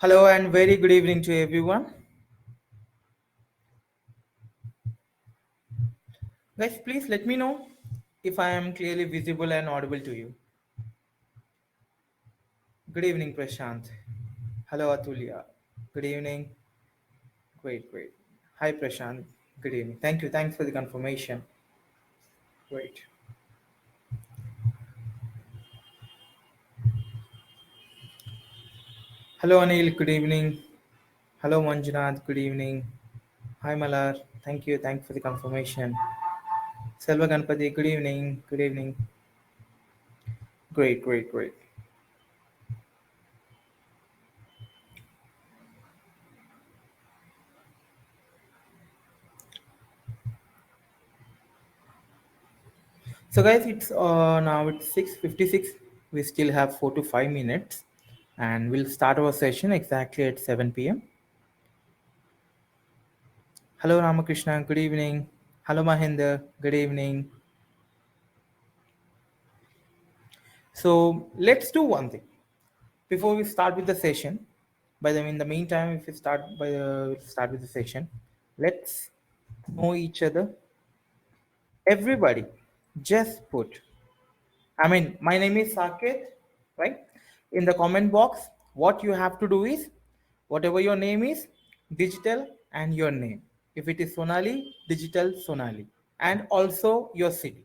Hello and very good evening to everyone. Guys, please let me know if I am clearly visible and audible to you. Good evening, Prashant. Hello, Atulya. Good evening. Great, great. Hi, Prashant. Good evening. Thank you. Thanks for the confirmation. Great. Hello, Anil. Good evening. Hello, Manjunath. Good evening. Hi, Malar. Thank you. Thanks for the confirmation. Selva Ganpati. Good evening. Good evening. Great, great, great. So guys, it's now it's 6:56. We still have 4 to 5 minutes, and we'll start our session exactly at 7 p.m. Hello Ramakrishna, good evening. Hello Mahinder, good evening. So let's do one thing before we start with the session. By the way, in the meantime, if we start with the session, let's know each other. Everybody, just put my name is Saket, right? In the comment box, what you have to do is, whatever your name is, digital and your name. If it is Sonali, digital Sonali, and also your city.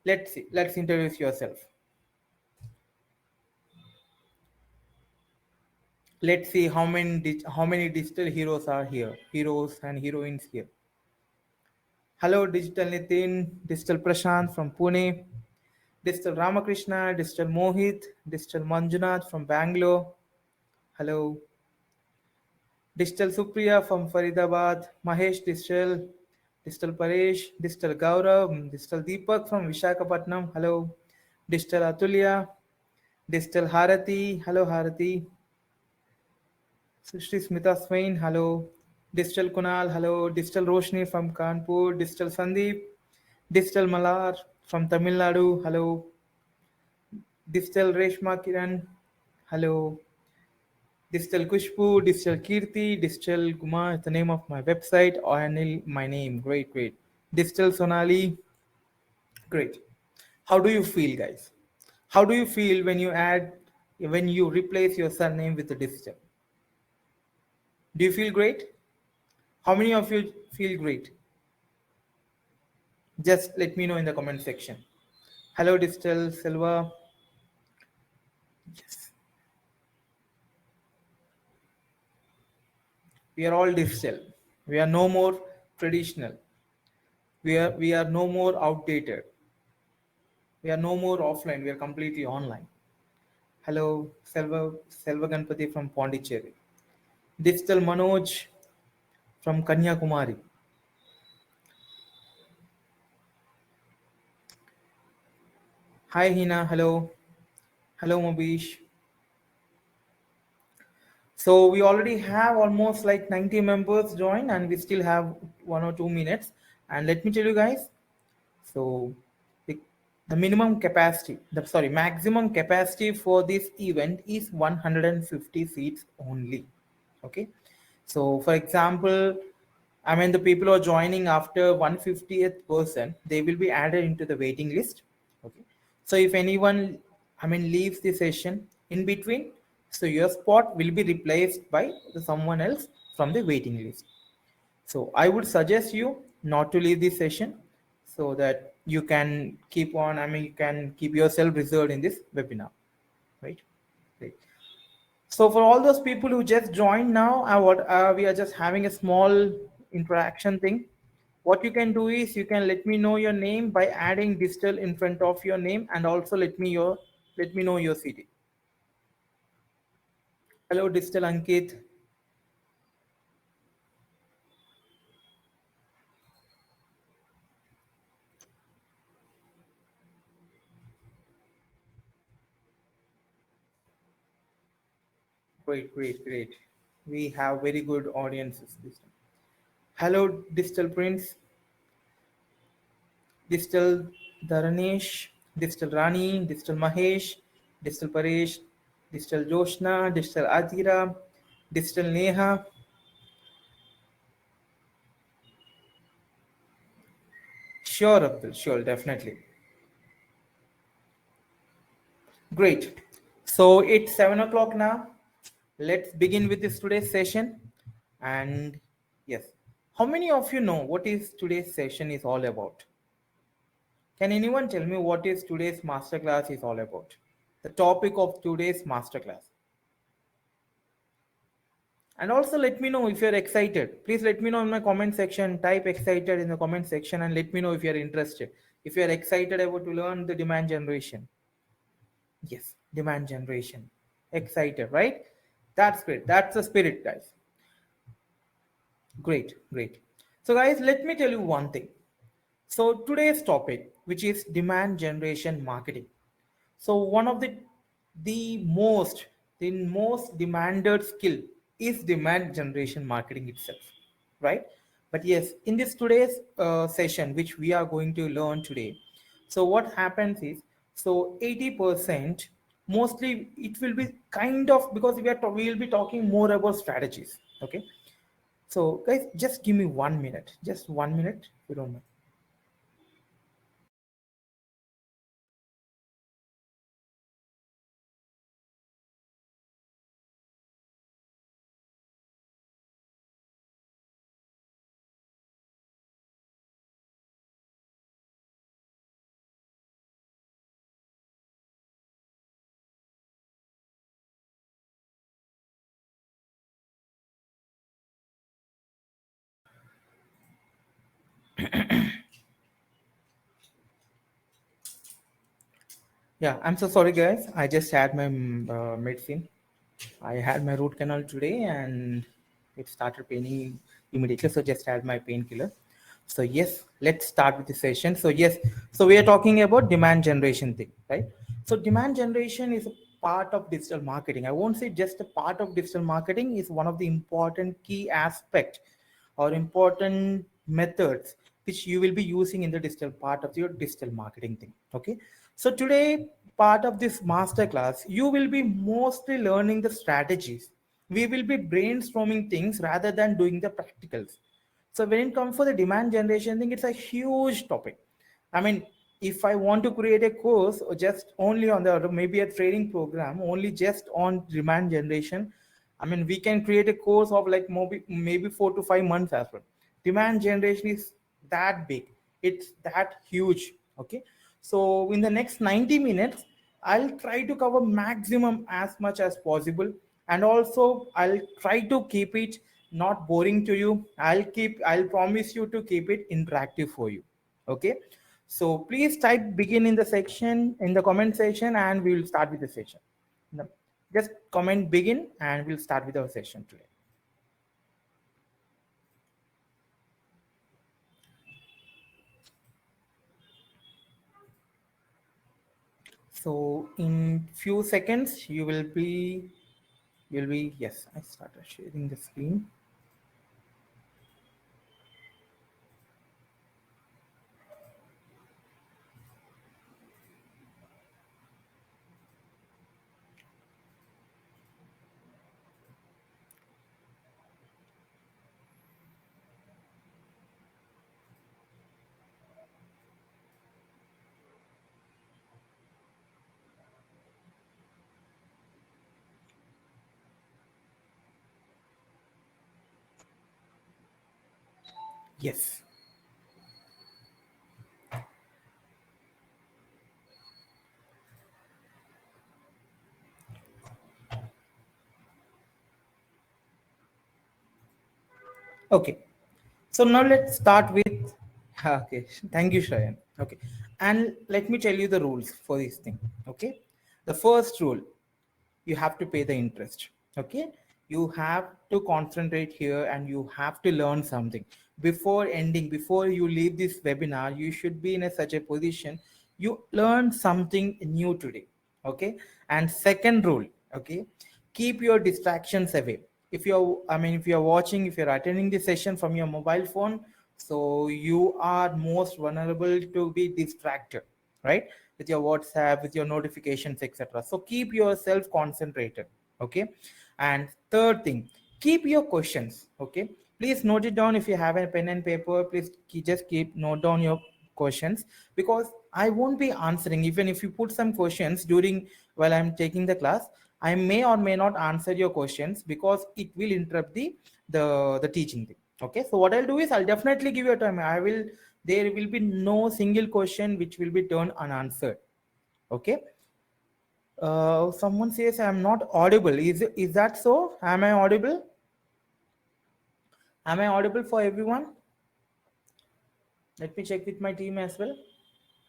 Let's see. Let's introduce yourself. Let's see how many digital heroes are here, heroes and heroines here. Hello, digital Nitin, digital Prashant from Pune, digital Ramakrishna, digital Mohit, digital Manjunath from Bangalore. Hello. Digital Supriya from Faridabad, Mahesh Digital, Digital Paresh, Digital Gaurav, Digital Deepak from Vishakhapatnam, hello. Digital Atulya, Digital Harati, hello Harati. Srishti Smita Swain, hello. Digital Kunal, hello. Digital Roshni from Kanpur, Digital Sandeep, Digital Malar from Tamil Nadu, hello. Digital Reshma Kiran, hello. Digital Kushbu, Digital Kirti, Digital Guma is the name of my website, or Anil, my name. Great, great. Digital Sonali, great. How do you feel, guys? How do you feel when you replace your surname with the digital? Do you feel great? How many of you feel great? Just let me know in the comment section. Hello, Digital Silva. Yes, we are all digital. We are no more traditional. We are no more outdated. We are no more offline. We are completely online. Hello, Selva Ganpati from Pondicherry. Digital Manoj from Kanyakumari. Hi Hina, hello. Hello Mobish. So we already have almost like 90 members join and we still have 1 or 2 minutes. And let me tell you guys, so the, the maximum capacity for this event is 150 seats only. Okay. So for example, the people who are joining after 150th person, they will be added into the waiting list. Okay. So if anyone, leaves the session in between, so your spot will be replaced by someone else from the waiting list. So I would suggest you not to leave this session so that you can keep on, you can keep yourself reserved in this webinar, right? Right. So for all those people who just joined now, we are just having a small interaction thing. What you can do is you can let me know your name by adding digital in front of your name, and also let me know your city. Hello, digital Ankit. Great, great, great. We have very good audiences this time. Hello, digital Prince, digital Dharanesh, digital Rani, digital Mahesh, digital Paresh, digital Joshna, digital Adira, Digital Neha. Sure, Abdul. Sure, definitely. Great. So it's 7 o'clock now. Let's begin with this today's session. And yes, how many of you know what is today's session is all about? Can anyone tell me what is today's masterclass is all about? The topic of today's masterclass. And also let me know if you're excited. Please let me know in my comment section. Type excited in the comment section and let me know if you're interested. If you're excited about to learn the demand generation. Yes, demand generation. Excited, right? That's great. That's the spirit, guys. Great, great. So, guys, let me tell you one thing. So, today's topic, which is demand generation marketing. So, one of the most the most demanded skill is demand generation marketing itself, right? But yes, in this today's session, which we are going to learn today, so what happens is, so 80% mostly it will be kind of, because we will be talking more about strategies. Okay, so guys, just give me 1 minute, just 1 minute, if you don't mind. Yeah, I'm so sorry, guys. I just had my medicine. I had my root canal today and it started paining immediately. So just had my painkiller. So yes, let's start with the session. So yes, so we are talking about demand generation thing, right? So demand generation is a part of digital marketing. I won't say just a part of digital marketing, is one of the important key aspect or important methods which you will be using in the digital part of your digital marketing thing. Okay, so today part of this master class you will be mostly learning the strategies. We will be brainstorming things rather than doing the practicals. So when it comes for the demand generation thing, it's a huge topic. I mean, if I want to create a course or just only on the, or maybe a training program only just on demand generation, I mean, we can create a course of like maybe 4 to 5 months as well. Demand generation is that big. It's that huge. Okay. So in the next 90 minutes, I'll try to cover maximum as much as possible. And also I'll try to keep it not boring to you. I'll promise you to keep it interactive for you. Okay. So please type begin in the section, in the comment section, and we will start with the session. No, just comment begin and we'll start with our session today. So in few seconds you'll be yes, I started sharing the screen. Yes. Okay. So now let's start with okay. Thank you, Shayan. Okay. And let me tell you the rules for this thing. Okay. The first rule, you have to pay the interest. Okay, you have to concentrate here and you have to learn something before ending. Before you leave this webinar, you should be in such a position you learn something new today. Okay, and second rule, okay, keep your distractions away. If you're, I mean, if you're watching, if you're attending the session from your mobile phone, so you are most vulnerable to be distracted, right, with your WhatsApp, with your notifications, etc. So keep yourself concentrated. Okay. And third thing, Keep your questions, okay? Please note it down. If you have a pen and paper, please just keep note down your questions, because I won't be answering. Even if you put some questions during while I'm taking the class, I may or may not answer your questions, because it will interrupt the teaching thing. Okay, so what I'll do is I'll definitely give you a time. There will be no single question which will be turned unanswered. Okay. Someone says I'm not audible. Is that so? Am I audible? Am I audible for everyone? Let me check with my team as well.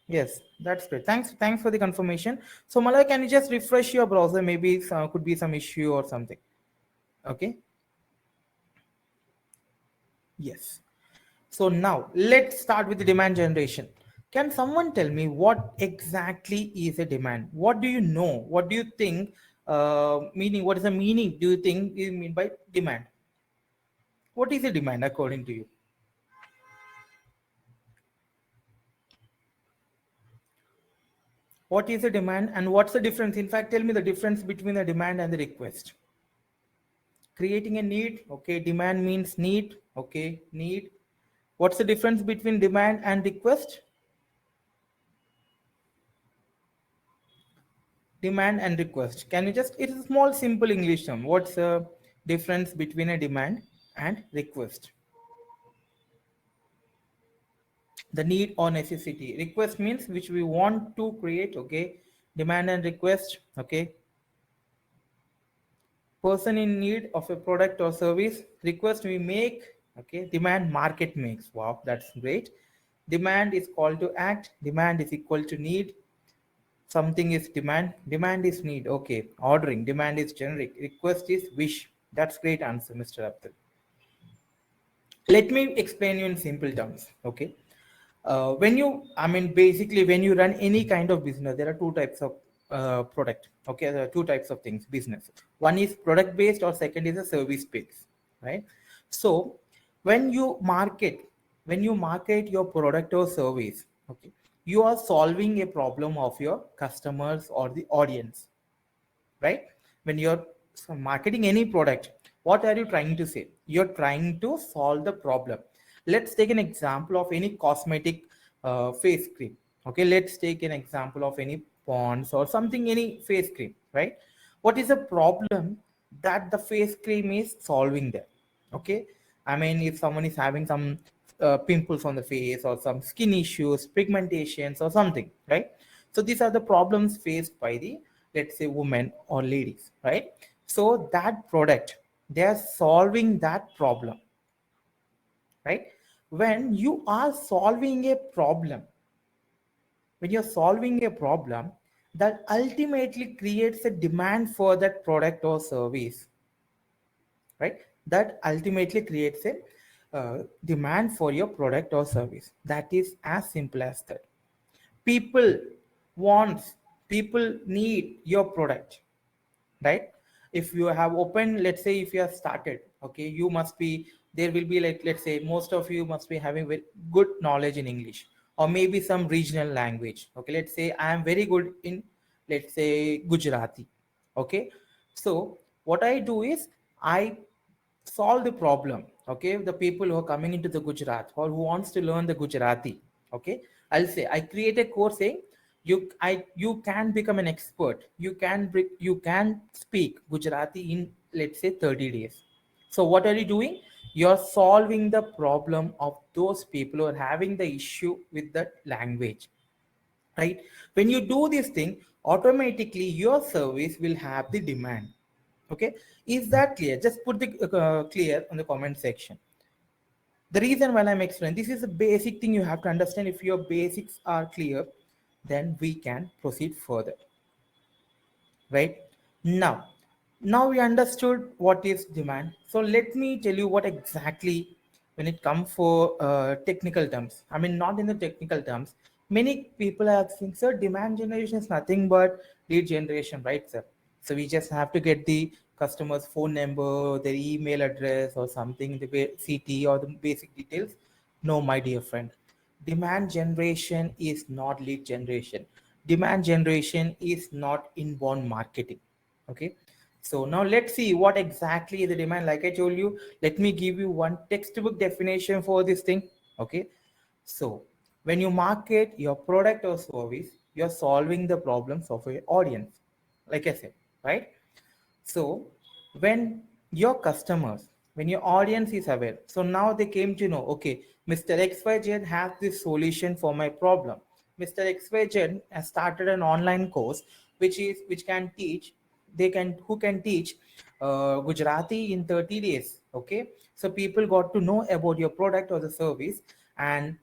Yes, that's great. Thanks for the confirmation. So Malay, can you just refresh your browser? Maybe could be some issue or something. Okay. Yes. So now let's start with the demand generation. Can someone tell me what exactly is a demand? What do you know? What do you think? Meaning, what is the meaning? Do you think you mean by demand? What is a demand according to you? What is a demand and what's the difference? In fact, tell me the difference between the demand and the request. Creating a need, okay, demand means need, okay, need. What's the difference between demand and request? Demand and request. Can you just, it's a small simple English term. What's the difference between a demand and request? The need or necessity. Request means which we want to create, okay. Demand and request, okay. Person in need of a product or service, request we make, okay. Demand market makes. Wow, that's great. Demand is call to act, demand is equal to need. Something is demand, demand is need, okay. Ordering, demand is generic, request is wish. That's great answer, Mr. Abdul. Let me explain you in simple terms, okay. When you, I mean, basically when you run any kind of business, there are two types of product, okay. There are two types of things, business. One is product based or second is a service based, right? So when you market, when you market your product or service, okay, you are solving a problem of your customers or the audience, right? When you're marketing any product, what are you trying to say? You're trying to solve the problem. Let's take an example of any cosmetic face cream, okay. Let's take an example of any ponds or something, any face cream, right? What is the problem that the face cream is solving there? Okay, I mean, if someone is having some pimples on the face or some skin issues, pigmentations or something, right? So these are the problems faced by the, let's say, women or ladies, right? So that product, they are solving that problem, right? When you are solving a problem, when you're solving a problem, that ultimately creates a demand for that product or service, right? That ultimately creates a demand for your product or service. That is as simple as that. People wants, people need your product, right? If you have opened, let's say if you have started, okay, you must be, there will be like, let's say most of you must be having very good knowledge in English or maybe some regional language, okay. Let's say I am very good in, let's say, Gujarati, okay. So what I do is I solve the problem, okay. The people who are coming into the Gujarat or who wants to learn the Gujarati, okay, I'll say I create a course saying you can become an expert, you can speak Gujarati in, let's say, 30 days. So what are you doing? You're solving the problem of those people who are having the issue with that language, right? When you do this thing, automatically your service will have the demand, okay. Is that clear? Just put the clear on the comment section. The reason why I'm explaining this is a basic thing you have to understand. If your basics are clear, then we can proceed further, right? Now now we understood what is demand. So let me tell you what exactly, when it comes for technical terms, I mean, not in the technical terms, many people are asking, sir, demand generation is nothing but lead generation, right, sir? So we just have to get the customer's phone number, their email address or something, the CT or the basic details. No, my dear friend, demand generation is not lead generation. Demand generation is not inbound marketing, okay. So now let's see what exactly is the demand. Like I told you, let me give you one textbook definition for this thing. Okay. So when you market your product or service, you're solving the problems of your audience. Like I said, right? So when your customers, when your audience is aware, so now they came to know, okay, Mr. XYZ has this solution for my problem. Mr. XYZ has started an online course which can teach, they can who can teach Gujarati in 30 days. Okay. So people got to know about your product or the service, and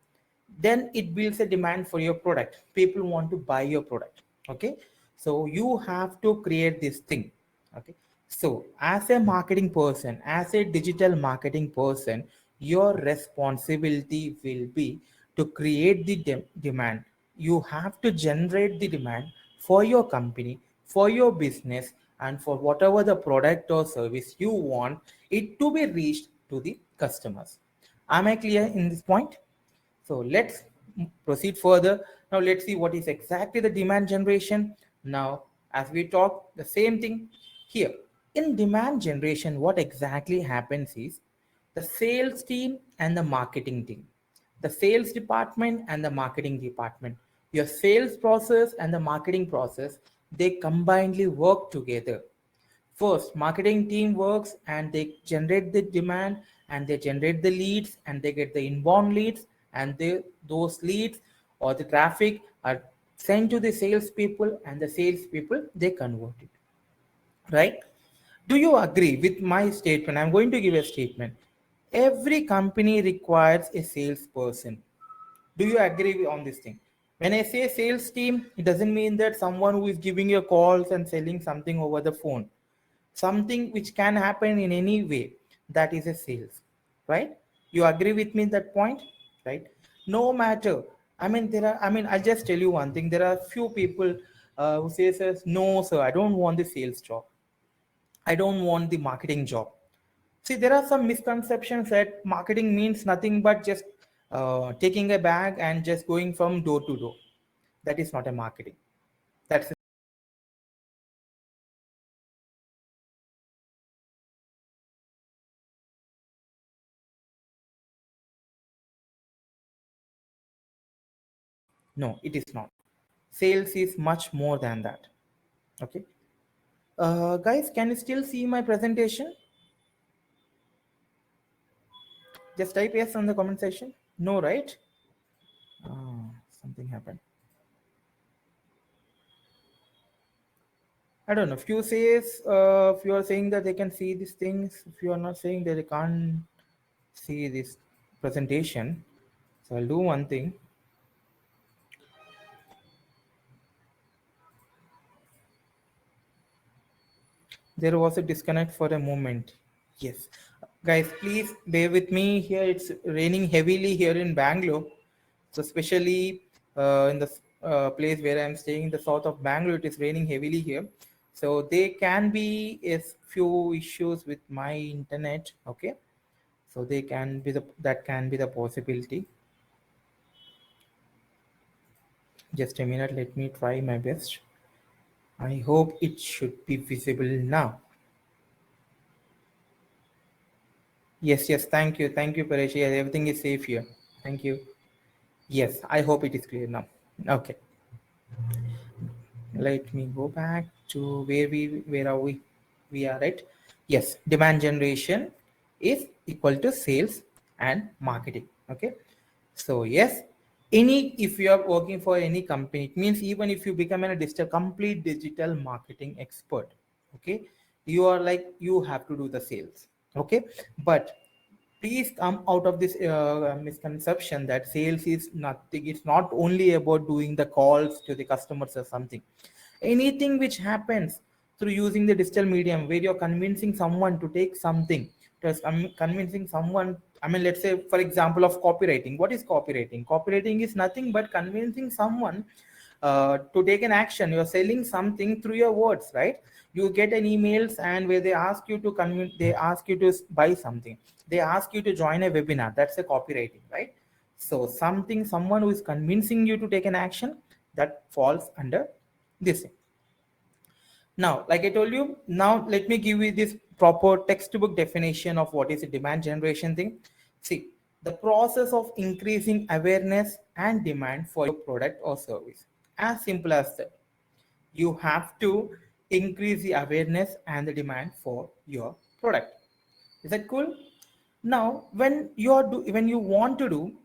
then it builds a demand for your product. People want to buy your product. Okay. So you have to create this thing. Okay. So as a marketing person, as a digital marketing person, your responsibility will be to create the demand. You have to generate the demand for your company, for your business, and for whatever the product or service you want it to be reached to the customers. Am I clear in this point? So let's proceed further. Now let's see what is exactly the demand generation. Now, as we talk, the same thing here. In demand generation, what exactly happens is the sales team and the marketing team, the sales department and the marketing department, your sales process and the marketing process, they combinedly work together. First, marketing team works and they generate the demand and they generate the leads and they get the inbound leads, and those leads or the traffic are sent to the salespeople, and the salespeople they convert it. Right? Do you agree with my statement? I'm going to give a statement. Every company requires a salesperson. Do you agree on this thing? When I say sales team, it doesn't mean that someone who is giving you calls and selling something over the phone. Something which can happen in any way, that is a sales. Right? You agree with me that point? Right? No matter, I'll just tell you one thing. There are few people who says, no sir, I don't want the sales job, I don't want the marketing job. See, there are some misconceptions that marketing means nothing but just taking a bag and just going from door to door. That is not a marketing. That's no, it is not. Sales is much more than that. Okay. Guys, can you still see my presentation? Just type yes on the comment section. No, right? Something happened. I don't know. If you are saying that they can see these things, if you are not saying that they can't see this presentation, so I'll do one thing. There was a disconnect for a moment. Yes. Guys, please bear with me here. It's raining heavily here in Bangalore. So especially in the place where I'm staying in the south of Bangalore, it is raining heavily here. So there can be a few issues with my internet. Okay. So they can be that can be the possibility. Just a minute. Let me try my best. I hope it should be visible now. Yes, yes. Thank you. Thank you, Paresh. Yes, everything is safe here. Thank you. Yes, I hope it is clear now. Okay. Let me go back to where are we? We are at. Yes, demand generation is equal to sales and marketing. Okay. So yes, if you are working for any company, it means even if you become a complete digital marketing expert, okay, you are like you have to do the sales. Okay. But please come out of this misconception that sales is nothing. It's not only about doing the calls to the customers or something. Anything which happens through using the digital medium where you're convincing someone to take something, just convincing someone. Let's say for example of copywriting. What is copywriting? Copywriting is nothing but convincing someone to take an action. You're selling something through your words, right? You get an emails and where they ask you to convince, they ask you to buy something, they ask you to join a webinar. That's a copywriting, right? So someone who is convincing you to take an action, that falls under this thing. Now, like I told you, now let me give you this proper textbook definition of what is a demand generation thing. See, the process of increasing awareness and demand for your product or service. As simple as that. You have to increase the awareness and the demand for your product. Is that cool? Now, when you want to do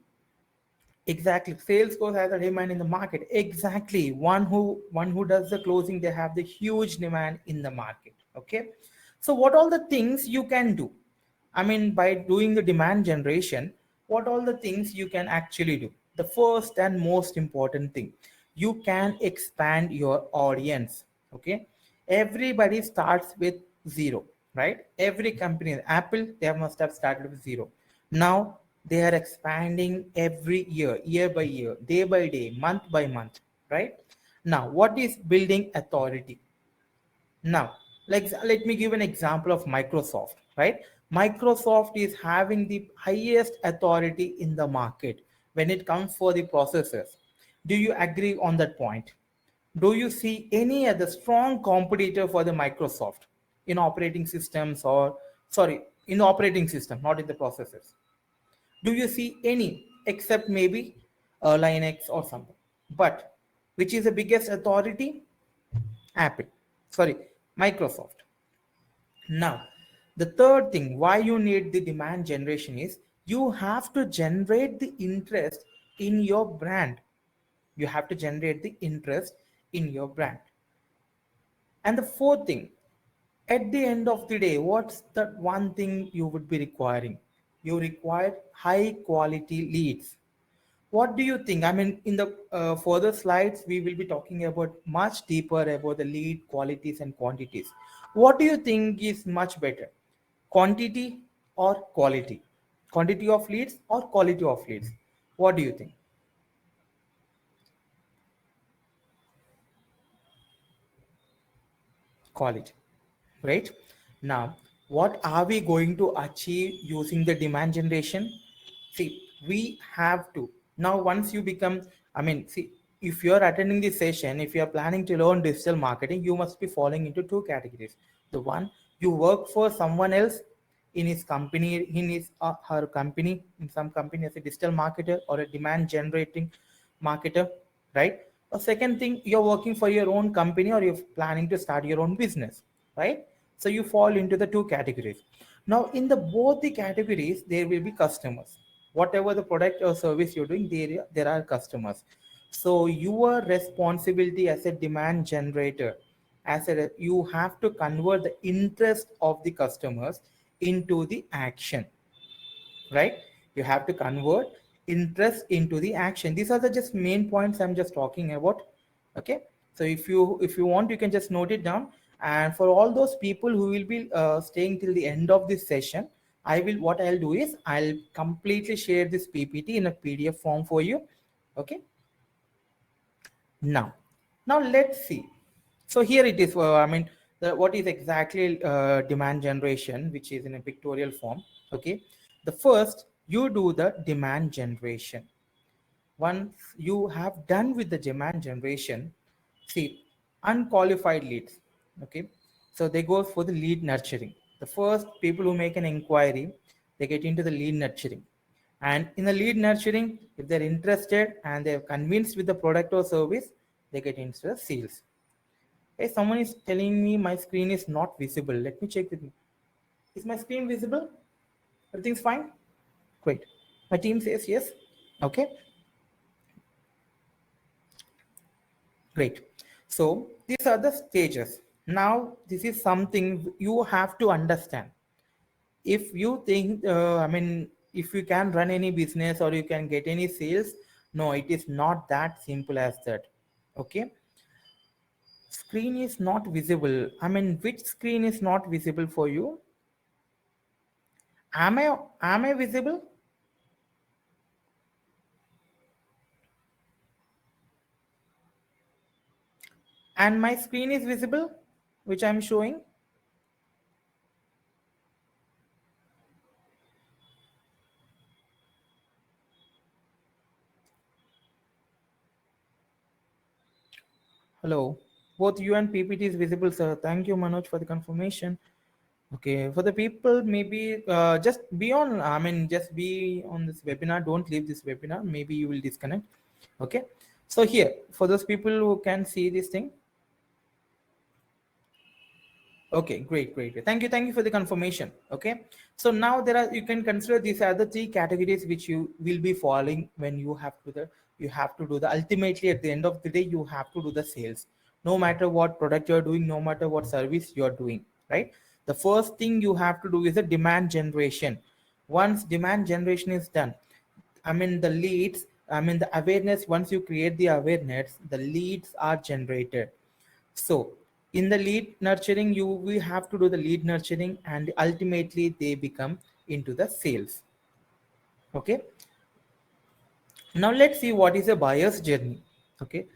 exactly, sales goes has a demand in the market. Exactly, one who does the closing, they have the huge demand in the market. Okay, so what all the things you can do? I mean, by doing the demand generation, what all the things you can actually do? The first and most important thing, you can expand your audience. Okay, everybody starts with zero, right? Every company, Apple, they must have started with zero. Now they are expanding every year, year by year, day by day, month by month, right? Now, what is building authority? Now, like, let me give an example of Microsoft, right? Microsoft is having the highest authority in the market when it comes for the processors. Do you agree on that point? Do you see any other strong competitor for the Microsoft in operating systems, or sorry, in the operating system, not in the processors? Do you see any except maybe Linux or something? But which is the biggest authority? Apple. Sorry, Microsoft. Now, the third thing why you need the demand generation is you have to generate the interest in your brand. You have to generate the interest in your brand. And the fourth thing, at the end of the day, what's that one thing you would be requiring? You require high quality leads. What do you think? I mean, in the further slides, we will be talking about much deeper about the lead qualities and quantities. What do you think is much better? Quantity or quality? Quantity of leads or quality of leads? What do you think? Quality. Right? Now, what are we going to achieve using the demand generation? See, we have to. Now, once you become, I mean, see, if you're attending this session, if you're planning to learn digital marketing, you must be falling into two categories. The one, you work for someone else in his company, in his her company, in some company as a digital marketer or a demand generating marketer, right? A second thing, you're working for your own company or you're planning to start your own business, right? So you fall into the two categories. Now, in the both the categories, there will be customers. Whatever the product or service you're doing, there are customers. So your responsibility as a demand generator, you have to convert the interest of the customers into the action, right? You have to convert interest into the action. These are the just main points I'm just talking about. Okay, so if you want, you can just note it down. And for all those people who will be staying till the end of this session, what I'll do is I'll completely share this PPT in a PDF form for you. Okay, now, let's see. So here it is. I mean, what is exactly demand generation, which is in a pictorial form. Okay, the first, you do the demand generation. Once you have done with the demand generation, see, unqualified leads. Okay, so they go for the lead nurturing. The first people who make an inquiry, they get into the lead nurturing. And in the lead nurturing, if they're interested and they're convinced with the product or service, they get into the sales. Hey, someone is telling me my screen is not visible. Let me check with you. Is my screen visible? Everything's fine? Great. My team says yes. Okay, great. So these are the stages. Now, this is something you have to understand. If you think, I mean, if you can run any business or you can get any sales, no, it is not that simple as that. Okay, screen is not visible. I mean, which screen is not visible for you? Am I visible? And my screen is visible, which I'm showing. Hello. Both you and PPT is visible, sir. Thank you, Manoj, for the confirmation. Okay, for the people, maybe just be on, I mean, just be on this webinar. Don't leave this webinar. Maybe you will disconnect. Okay, so here, for those people who can see this thing. Okay, great, great, great. Thank you for the confirmation. Okay, so now there are, you can consider these are the three categories which you will be following when you have to the, you have to do the, ultimately at the end of the day you have to do the sales, no matter what product you're doing, no matter what service you're doing, right? The first thing you have to do is a demand generation. Once demand generation is done, I mean the leads, I mean the awareness, once you create the awareness, the leads are generated. So in the lead nurturing, you we have to do the lead nurturing, and ultimately they become into the sales. Okay. Now let's see what is a buyer's journey. Okay,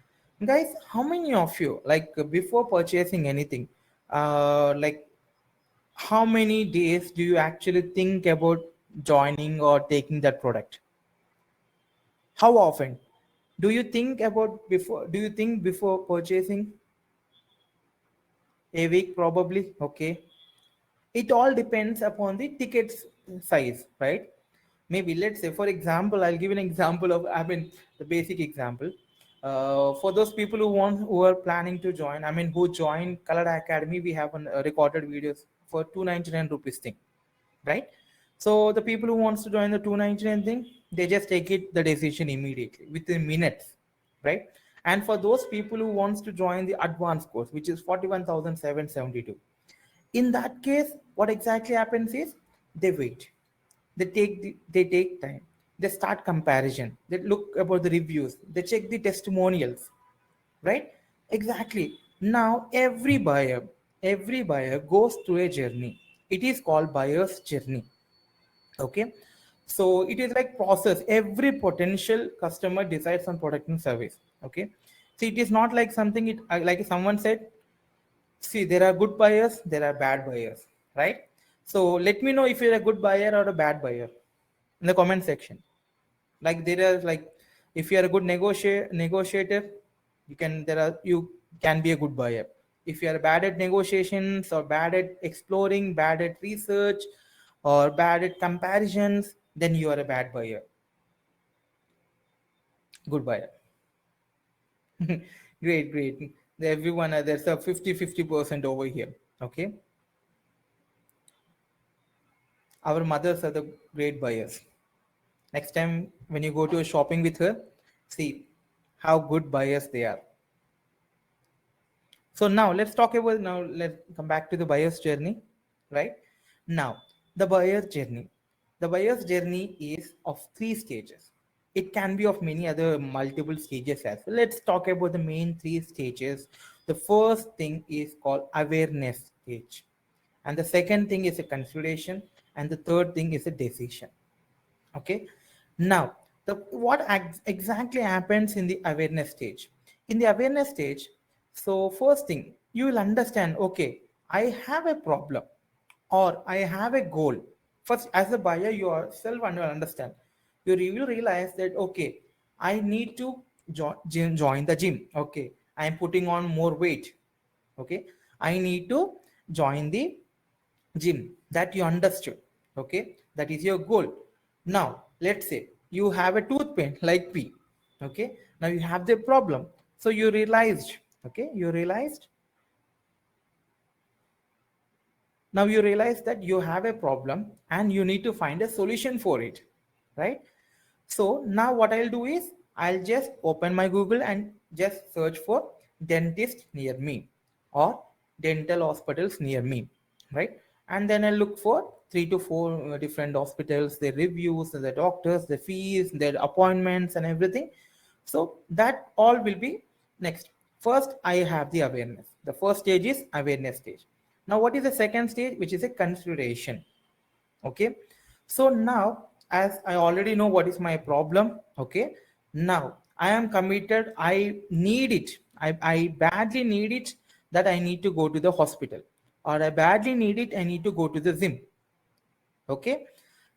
guys, how many of you, like before purchasing anything, like how many days do you actually think about joining or taking that product? How often do you think about before? Do you think before purchasing? A week probably. Okay, it all depends upon the ticket size, right? Maybe let's say, for example, I'll give an example of, I mean, the basic example. For those people who are planning to join, I mean, who join Kallada Academy, we have recorded videos for 299 rupees thing, right? So the people who wants to join the 299 thing, they just take it the decision immediately within minutes, right? And for those people who wants to join the advanced course, which is 41,772, in that case, what exactly happens is they wait, they take time, they start comparison, they look about the reviews, they check the testimonials, right? Exactly. Now every buyer goes through a journey. It is called buyer's journey. Okay, so it is like process. Every potential customer decides on product and service. Okay, so it is not like something, it like someone said, see, there are good buyers, there are bad buyers, right? So let me know if you're a good buyer or a bad buyer in the comment section. Like there are like, if you are a good negotiator, you can, there are, you can be a good buyer. If you are bad at negotiations or bad at exploring, bad at research or bad at comparisons, then you are a bad buyer. Good buyer. Great, great. Everyone, there's a 50-50% over here. Okay, our mothers are the great buyers. Next time when you go to a shopping with her, see how good buyers they are. So now let's talk about, now let's come back to the buyer's journey, right? Now, the buyer's journey. The buyer's journey is of three stages. It can be of many other multiple stages as well. Let's talk about the main three stages. The first thing is called awareness stage. And the second thing is a consideration. And the third thing is a decision. Okay, now the what exactly happens in the awareness stage? In the awareness stage, so first thing you will understand, okay, I have a problem or I have a goal. First, as a buyer yourself, and you will understand, you will realize that, okay, I need to join the gym. Okay, I am putting on more weight. Okay, I need to join the gym. That you understood. Okay, that is your goal. Now let's say you have a tooth pain like me. Okay, now you have the problem, so you realized, okay, you realized, now you realize that you have a problem and you need to find a solution for it, right? So now what I'll do is I'll just open my Google and just search for dentist near me or dental hospitals near me, right? And then I'll look for 3 to 4 different hospitals, their reviews, the doctors, the fees, their appointments and everything. So that all will be next. First, I have the awareness. The first stage is awareness stage. Now, what is the second stage, which is a consideration? Okay, so now as I already know what is my problem, okay, now I am committed, I need it, I badly need it, that I need to go to the hospital, or I badly need it, I need to go to the gym. Okay,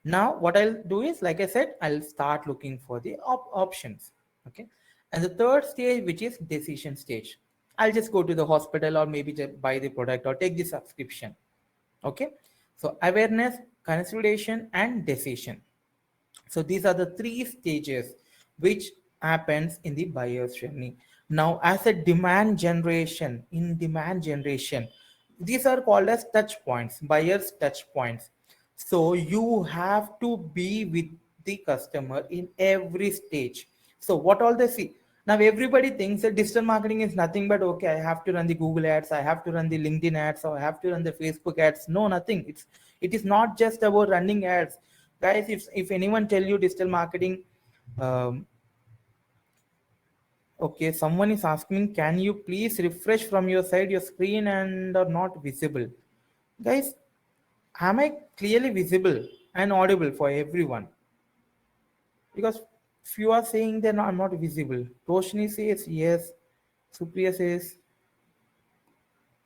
now what I'll do is, like I said, I'll start looking for the options. Okay, and the third stage, which is decision stage, I'll just go to the hospital or maybe just buy the product or take the subscription. Okay, so awareness, consideration, and decision. So these are the three stages which happens in the buyer's journey. Now, as a demand generation, in demand generation, these are called as touch points, buyer's touch points. So you have to be with the customer in every stage. So what all they see? Now everybody thinks that digital marketing is nothing but okay, I have to run the Google ads, I have to run the LinkedIn ads, or I have to run the Facebook ads. No, nothing. It is not just about running ads. Guys, if anyone tell you digital marketing, um, okay, someone is asking, can you please refresh from your side your screen and are not visible? Guys, am I clearly visible and audible for everyone? Because if you are saying that I'm not visible, Roshni says yes, Supriya says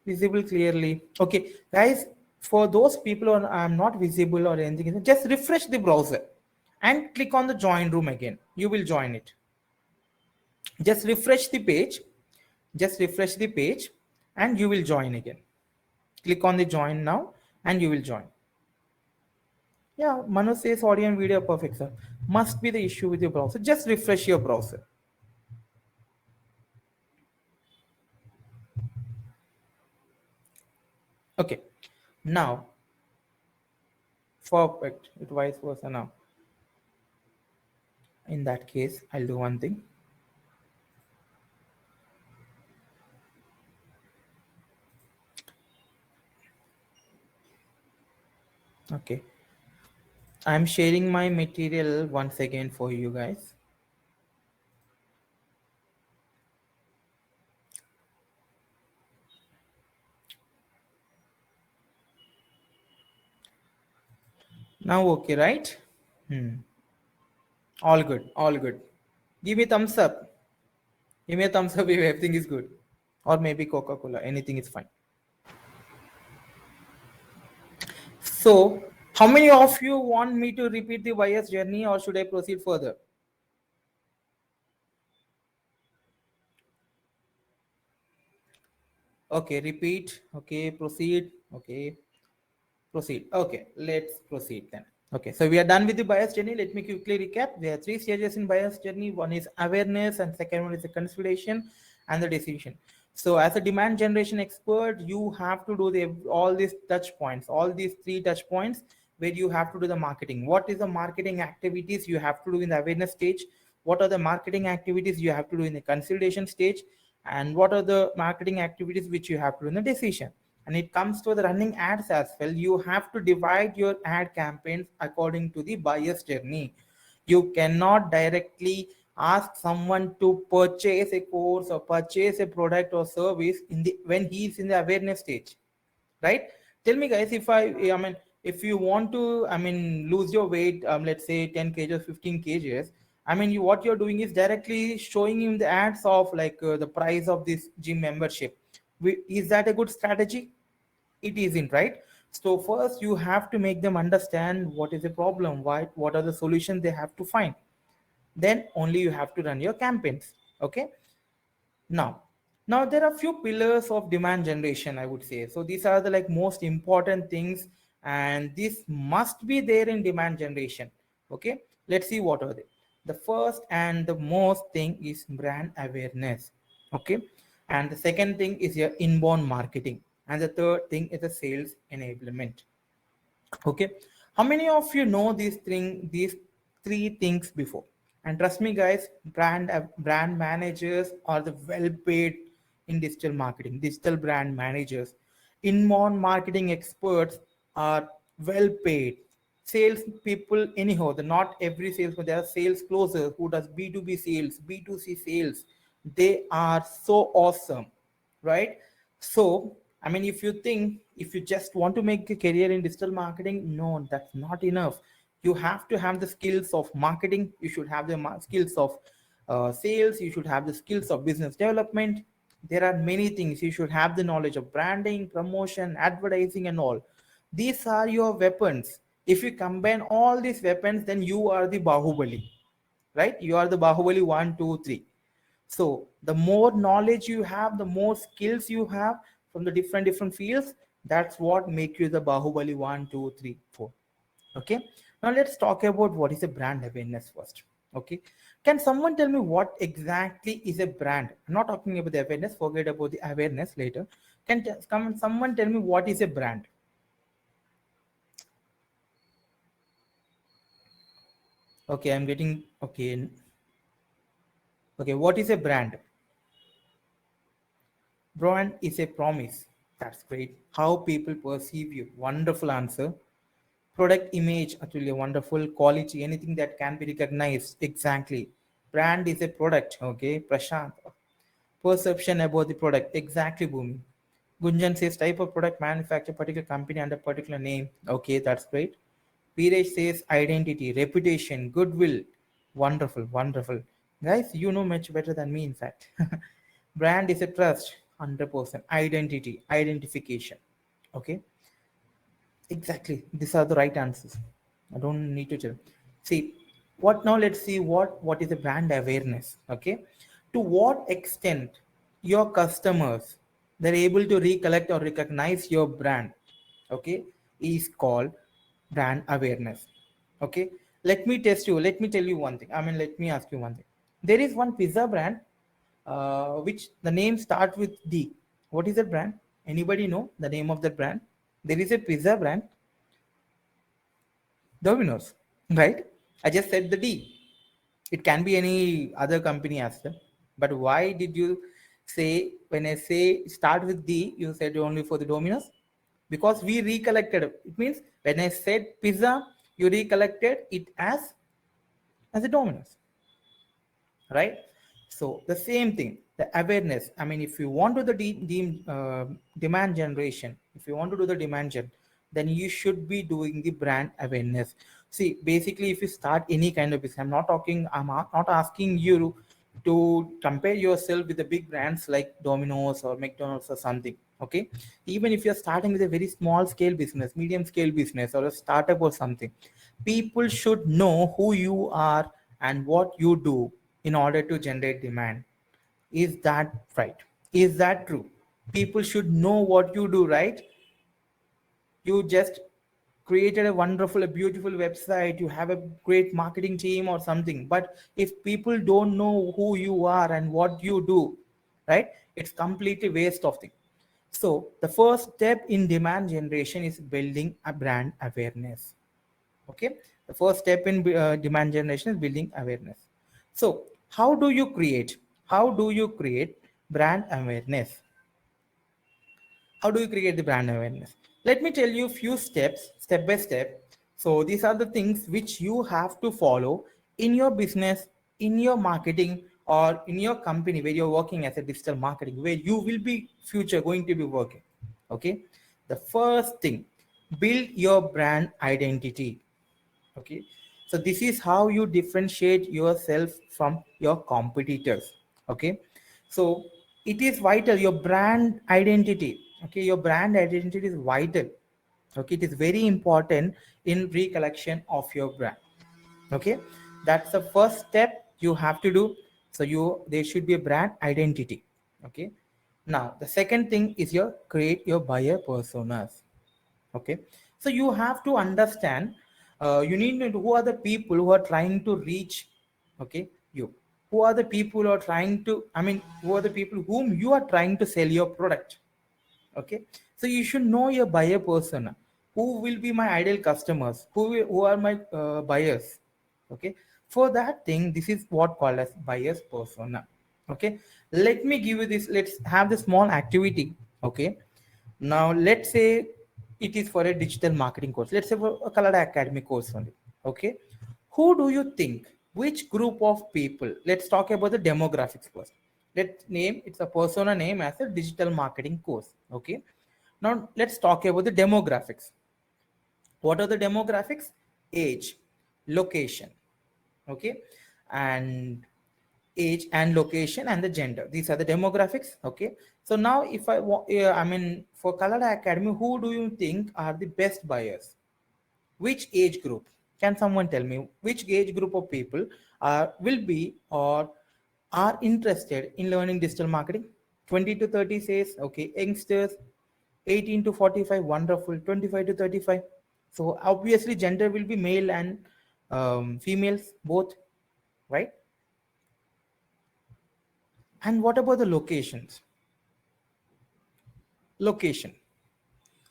visible clearly. Okay, guys, for those people who I'm not visible or anything, just refresh the browser and click on the join room again. You will join it. Just refresh the page. Just refresh the page and you will join again. Click on the join now and you will join. Yeah, Manu says audio and video perfect, sir. Must be the issue with your browser. Just refresh your browser. Okay, now, perfect. It vice versa now. In that case, I'll do one thing. Okay, I'm sharing my material once again for you guys. Now, okay, right? All good, all good. Give me thumbs up. Give me a thumbs up if everything is good. Or maybe Coca-Cola, anything is fine. So, how many of you want me to repeat the buyer's journey or should I proceed further? Okay, repeat. Okay, proceed. Okay, proceed. Okay, let's proceed then. Okay, so we are done with the buyer's journey. Let me quickly recap. There are three stages in buyer's journey. One is awareness, and second one is the consideration and the decision. So, as a demand generation expert, you have to do all these touch points, all these three touch points where you have to do the marketing. What is the marketing activities you have to do in the awareness stage? What are the marketing activities you have to do in the consideration stage? And what are the marketing activities which you have to do in the decision? And it comes to the running ads as well. You have to divide your ad campaigns according to the buyer's journey. You cannot directly ask someone to purchase a course or purchase a product or service in the when he is in the awareness stage, right? Tell me, guys, I mean, if you want to, I mean, lose your weight, let's say 10 kgs, 15 kgs. I mean, what you're doing is directly showing him the ads of like the price of this gym membership. Is that a good strategy? It isn't, right? So first you have to make them understand what is the problem, what are the solutions they have to find. Then only you have to run your campaigns. Okay, now there are few pillars of demand generation, I would say. So these are the like most important things, and this must be there in demand generation. Okay, let's see what are they. The first and the most thing is brand awareness. Okay, and the second thing is your inbound marketing, and the third thing is the sales enablement. Okay, how many of you know these three things before? And trust me, guys, brand managers are the well paid in digital marketing. Digital brand managers, inbound marketing experts are well paid. Sales people, anyhow, the not every salesman, there are sales closers who does B2B sales, B2C sales. They are so awesome, right? So, I mean, if you just want to make a career in digital marketing, no, that's not enough. You have to have the skills of marketing. You should have the skills of sales. You should have the skills of business development. There are many things. You should have the knowledge of branding, promotion, advertising, and all. These are your weapons. If you combine all these weapons, then you are the Bahubali, right? You are the Bahubali 1, 2, 3. So the more knowledge you have, the more skills you have from the different fields, that's what make you the Bahubali 1, 2, 3, 4. Okay, now let's talk about what is a brand awareness first. Okay, can someone tell me what exactly is a brand? I'm not talking about the awareness, forget about the awareness later. Can someone tell me what is a brand? Okay, I'm getting okay. Okay, what is a brand? Brand is a promise. That's great. How people perceive you. Wonderful answer. Product image, actually a wonderful quality, anything that can be recognized. Exactly. Brand is a product. Okay, Prashant. Perception about the product. Exactly, Bhumi. Gunjan says type of product manufactured particular company under particular name. Okay, that's great. Viresh says identity, reputation, goodwill. Wonderful, wonderful. Guys, you know much better than me, in fact. Brand is a trust, 100%. Identity, identification. Okay, exactly. These are the right answers. I don't need to tell. See, what now? Let's see what is the brand awareness. Okay, to what extent your customers they're able to recollect or recognize your brand. Okay, is called brand awareness. Okay, let me test you. Let me tell you one thing. I mean, let me ask you one thing. There is one pizza brand, which the name starts with D. What is that brand? Anybody know the name of that brand? There is a pizza brand, Domino's, right? I just said the D. It can be any other company as well. But why did you say, when I say start with D, you said only for the Domino's? Because we recollected. It means when I said pizza, you recollected it as a Domino's, right? So the same thing, the awareness. I mean, if you want to the demand generation, if you want to do the demand gen, then you should be doing the brand awareness. See, basically, if you start any kind of business, I'm not asking you to compare yourself with the big brands like Domino's or McDonald's or something. Okay, even if you're starting with a very small scale business, medium scale business, or a startup or something, people should know who you are and what you do in order to generate demand. Is that right? Is that true? People should know what you do, right? You just created a wonderful, a beautiful website, you have a great marketing team or something, but if people don't know who you are and what you do, right, it's completely waste of thing. So the first step in demand generation is building a brand awareness. Okay, the first step in demand generation is building awareness. So how do you create brand awareness? How do you create the brand awareness? Let me tell you a few steps, step by step. So these are the things which you have to follow in your business, in your marketing, or in your company where you're working as a digital marketing, where you will be future going to be working. Okay, the first thing, build your brand identity. Okay, so this is how you differentiate yourself from your competitors. Okay, so it is vital, your brand identity. Okay, your brand identity is vital. Okay, it is very important in recollection of your brand. Okay, that's the first step you have to do. So there should be a brand identity. Okay, now the second thing is your create your buyer personas. Okay, so you have to understand, you need to know who are the people who are trying to reach. Okay, you, who are the people who are trying to, I mean, who are the people whom you are trying to sell your product. Okay, so you should know your buyer persona. Who will be my ideal customers, who are my buyers. Okay, for that thing, this is what called as buyers persona. Okay, let me give you this, let's have the small activity. Okay, now let's say it is for a digital marketing course. Let's say for a Kallada Academy course only. Okay, who do you think? Which group of people? Let's talk about the demographics first. Let's name it's a persona name as a digital marketing course. Okay, now let's talk about the demographics. What are the demographics? Age, location. Okay, and age and location and the gender, these are the demographics. Okay, so now if I mean, for Kallada Academy, who do you think are the best buyers? Which age group? Can someone tell me which age group of people will be or are interested in learning digital marketing? 20 to 30 says, okay, youngsters. 18 to 45, wonderful. 25 to 35. So obviously gender will be male and females, both, right? And what about the locations? Location.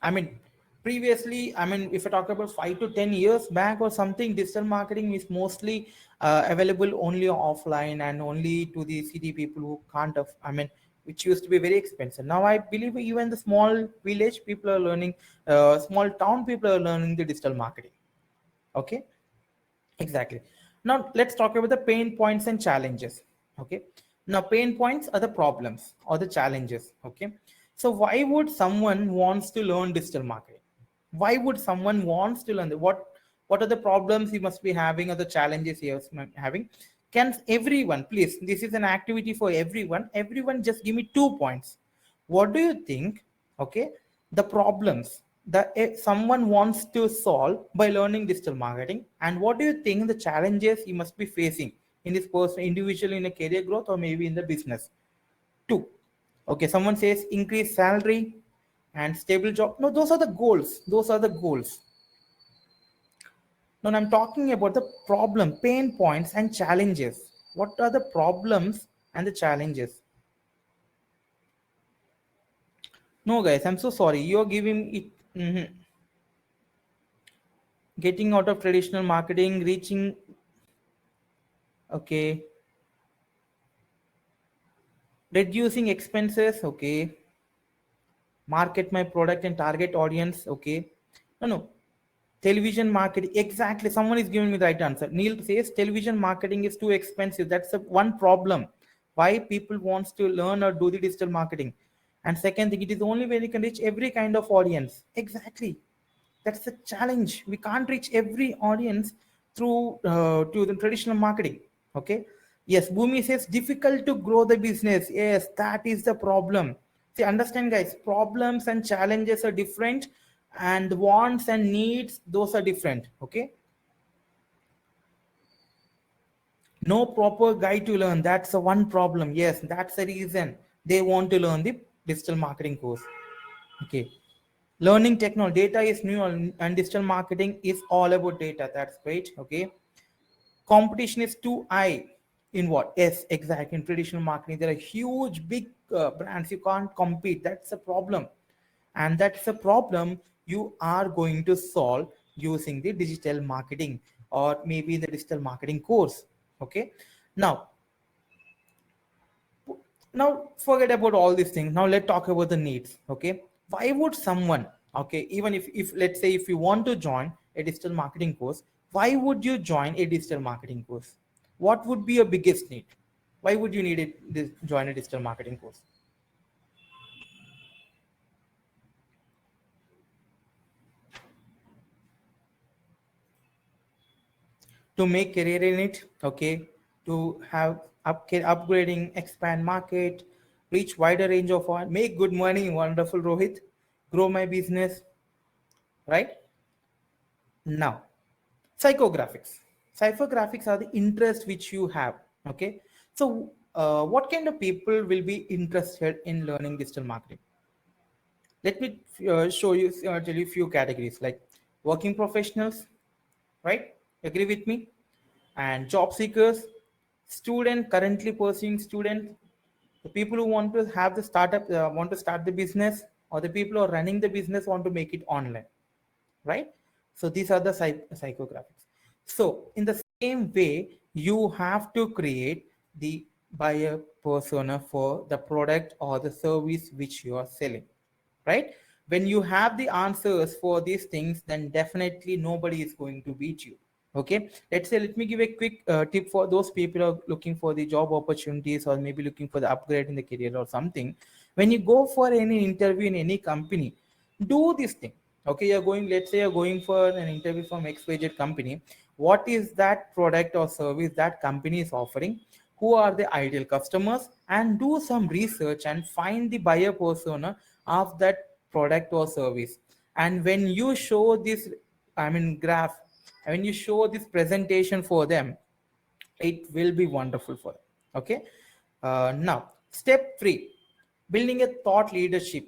I mean, previously, I mean, if I talk about 5 to 10 years back or something, digital marketing is mostly available only offline and only to the city people who can't, I mean, which used to be very expensive. Now, I believe even the small village people are learning, small town people are learning the digital marketing. Okay, exactly. Now, let's talk about the pain points and challenges. Okay. Now, pain points are the problems or the challenges. Okay. So, why would someone wants to learn digital marketing? Why would someone wants to learn what are the problems he must be having or the challenges he is having? Can everyone, please, this is an activity for everyone. Everyone just give me 2 points. What do you think? Okay, the problems that someone wants to solve by learning digital marketing, and what do you think the challenges he must be facing in this person individually in a career growth or maybe in the business? Two. Okay, someone says increase salary and stable job. No, those are the goals. Those are the goals. No, I'm talking about the problem, pain points, and challenges. What are the problems and the challenges? No, guys, I'm so sorry. You're giving it. Getting out of traditional marketing, reaching. Okay. Reducing expenses. Okay. Market my product and target audience. Okay. No. Television marketing. Exactly. Someone is giving me the right answer. Neil says television marketing is too expensive. That's the one problem. Why people wants to learn or do the digital marketing. And second thing, it is only when you can reach every kind of audience. Exactly. That's the challenge. We can't reach every audience through to the traditional marketing. Okay. Yes, Bhumi says difficult to grow the business. Yes, that is the problem. See, understand, guys. Problems and challenges are different, and wants and needs, those are different. Okay. No proper guide to learn. That's the one problem. Yes, that's the reason they want to learn the digital marketing course. Okay. Learning technology, data is new, and digital marketing is all about data. That's great. Okay. Competition is too high in what? Yes, exactly. In traditional marketing, there are huge, big brands. You can't compete. That's a problem. And that's a problem you are going to solve using the digital marketing or maybe the digital marketing course. Okay. Now, now forget about all these things. Now let's talk about the needs. Okay, why would someone, okay, even if let's say if you want to join a digital marketing course, why would you join a digital marketing course? What would be your biggest need? Why would you need it join a digital marketing course? To make career in it. Okay, to have upgrading, expand market, reach wider range of make good money. Wonderful, Rohit. Grow my business, right? Now, psychographics. Psychographics are the interest which you have. Okay. So, what kind of people will be interested in learning digital marketing? Let me show you, tell you a few categories like working professionals, right? Agree with me? And job seekers, student currently pursuing student, the people who want to have the startup, want to start the business, or the people who are running the business want to make it online, right? So these are the psychographics. So in the same way, you have to create the buyer persona for the product or the service which you are selling, right? When you have the answers for these things, then definitely nobody is going to beat you. Okay, let's say, let me give a quick tip for those people who are looking for the job opportunities or maybe looking for the upgrade in the career or something. When you go for any interview in any company, do this thing. Okay, you're going, let's say you're going for an interview from XYZ company. What is that product or service that company is offering? Who are the ideal customers? And do some research and find the buyer persona of that product or service. And when you show this, I mean, graph, and when you show this presentation for them, it will be wonderful for them. Okay. Now, step 3, building a thought leadership.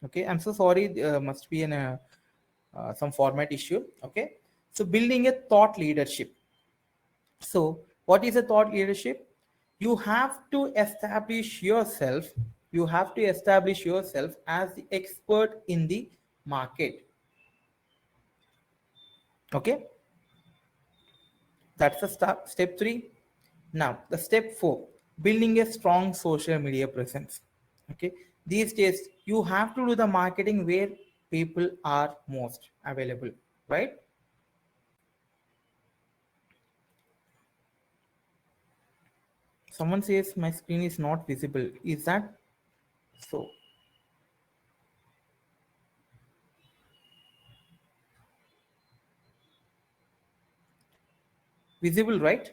Okay, I'm so sorry, must be in a some format issue. Okay, so building a thought leadership. So what is a thought leadership? You have to establish yourself. You have to establish yourself as the expert in the market. Okay, that's the step 3. Now the step 4, building a strong social media presence. Okay, these days you have to do the marketing where people are most available, right? Someone says my screen is not visible. Is that so? Visible, right?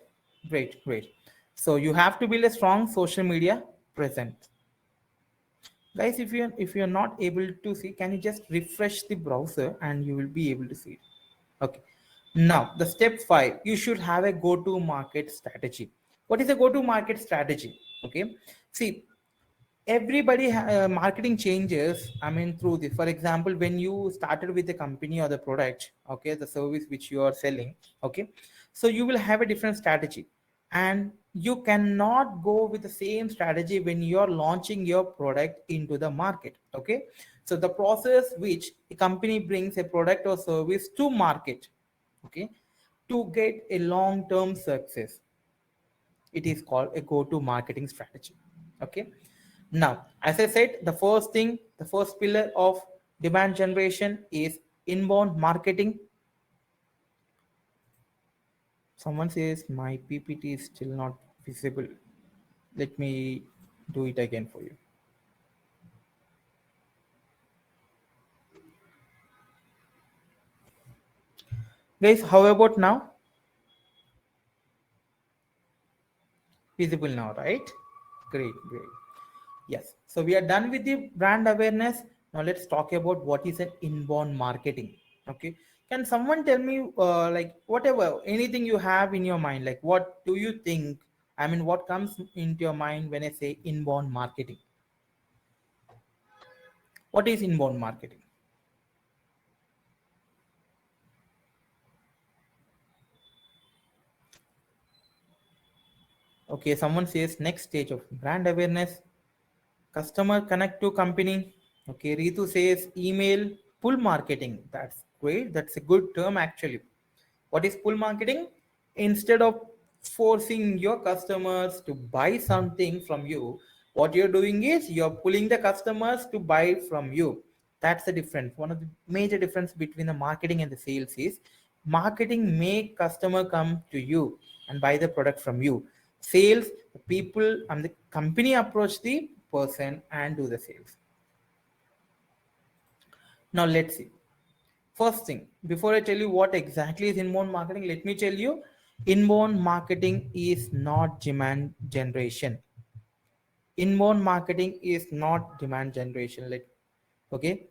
Great, great. So you have to build a strong social media presence. Guys, if you're not able to see, can you just refresh the browser and you will be able to see it. Okay. Now the step 5, you should have a go-to market strategy. What is a go-to market strategy? Okay. See, everybody marketing changes, I mean, through this. For example, when you started with the company or the product, okay, the service which you are selling, okay, so you will have a different strategy, and you cannot go with the same strategy when you are launching your product into the market. Okay, so the process which a company brings a product or service to market, okay, to get a long term success, it is called a go to marketing strategy. Okay, now as I said, the first thing, the first pillar of demand generation is inbound marketing. Someone says my PPT is still not visible. Let me do it again for you. Guys, how about now? Visible now, right? Great, great. Yes. So we are done with the brand awareness. Now let's talk about what is an inbound marketing. Okay. Can someone tell me, like, whatever, anything you have in your mind, like, what do you think? I mean, what comes into your mind when I say inbound marketing? What is inbound marketing? Okay. Someone says next stage of brand awareness, customer connect to company. Okay. Ritu says email, pull marketing. That's great. That's a good term actually. What is pull marketing? Instead of forcing your customers to buy something from you, what you're doing is you're pulling the customers to buy from you. That's the difference. One of the major difference between the marketing and the sales is marketing make customer come to you and buy the product from you. Sales, the people and the company approach the person and do the sales. Now let's see. First thing, before I tell you what exactly is inbound marketing, let me tell you inbound marketing is not demand generation. Inbound marketing is not demand generation. Okay.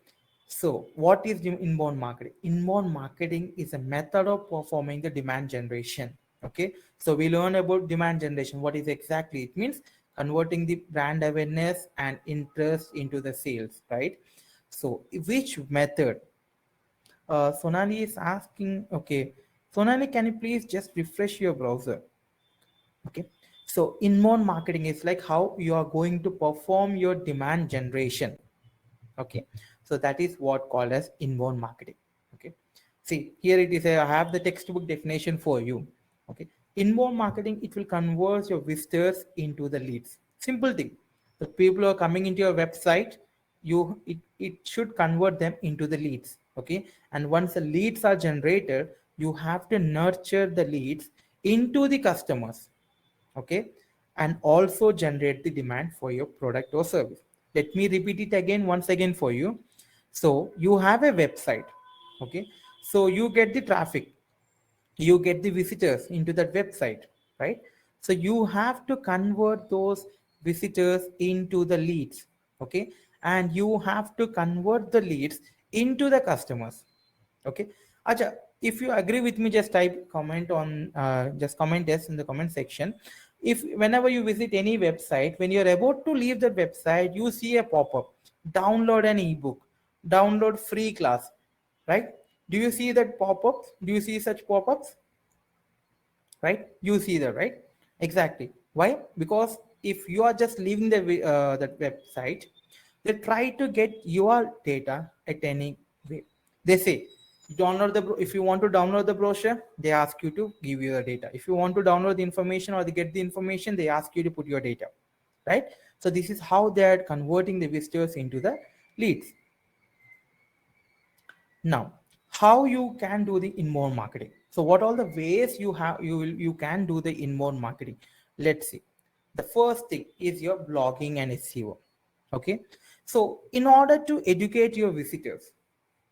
So, what is inbound marketing? Inbound marketing is a method of performing the demand generation. Okay. So, we learn about demand generation. What is exactly? It means converting the brand awareness and interest into the sales, right? So, which method? Sonali is asking, okay, Sonali, can you please just refresh your browser? Okay. So inbound marketing is like how you are going to perform your demand generation. Okay. So that is what called as inbound marketing. Okay. See, here it is. I have the textbook definition for you. Okay. Inbound marketing, it will convert your visitors into the leads. Simple thing. The people who are coming into your website, it should convert them into the leads. Okay. And once the leads are generated, you have to nurture the leads into the customers. Okay, and also generate the demand for your product or service. Let me repeat it again once again for you. So you have a website. Okay, so you get the traffic, you get the visitors into that website, right? So you have to convert those visitors into the leads. Okay, and you have to convert the leads into the customers. Okay, acha, if you agree with me, just type comment on just comment yes in the comment section. If whenever you visit any website, when you're about to leave the website, you see a pop-up, download an ebook, download free class, right? Do you see that pop-ups? Do you see such pop-ups? Right, you see that, right? Exactly. Why? Because if you are just leaving the that website, they try to get your data at any way. They say download if you want to download the brochure, they ask you to give you the data. If you want to download the information or they get the information, they ask you to put your data, right? So this is how they are converting the visitors into the leads. Now, how you can do the inbound marketing? So what all the ways you can do the inbound marketing? Let's see. The first thing is your blogging and SEO. Okay. So in order to educate your visitors,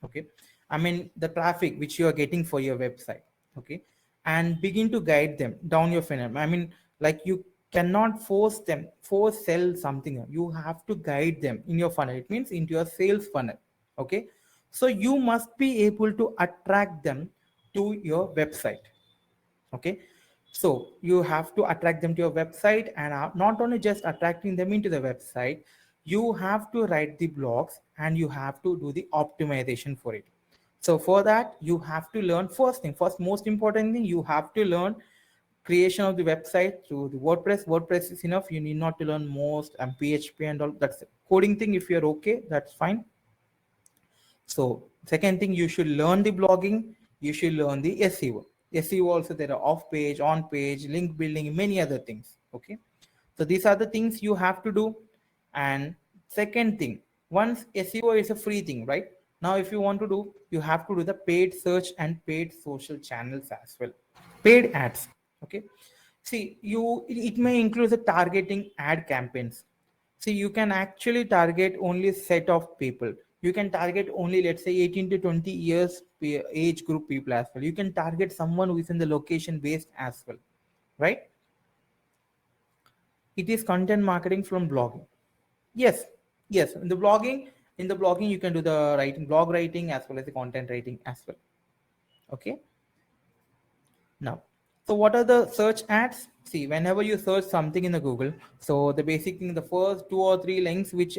okay, I mean the traffic which you are getting for your website, okay, and begin to guide them down your funnel. I mean, like you cannot force sell something. You have to guide them in your funnel. It means into your sales funnel. Okay, so you must be able to attract them to your website. Okay, so you have to attract them to your website, and not only just attracting them into the website, you have to write the blogs and you have to do the optimization for it. So for that, you have to learn first most important thing, you have to learn creation of the website through the WordPress is enough. You need not to learn most and PHP and all. That's the coding thing. If you're okay, that's fine. So second thing, you should learn the blogging, you should learn the SEO. SEO also, there are off page, on page, link building, many other things. Okay. So these are the things you have to do. And second thing, once SEO is a free thing, right? Now, if you want to do, you have to do the paid search and paid social channels as well. Paid ads. Okay. See, it may include the targeting ad campaigns. See, you can actually target only set of people. You can target only, let's say, 18 to 20 years age group people as well. You can target someone who is in the location based as well, right? It is content marketing from blogging. Yes, yes. In the blogging, you can do the writing, blog writing as well as the content writing as well. Okay. Now, so what are the search ads? See, whenever you search something in the Google, so the basic thing, the first two or three links which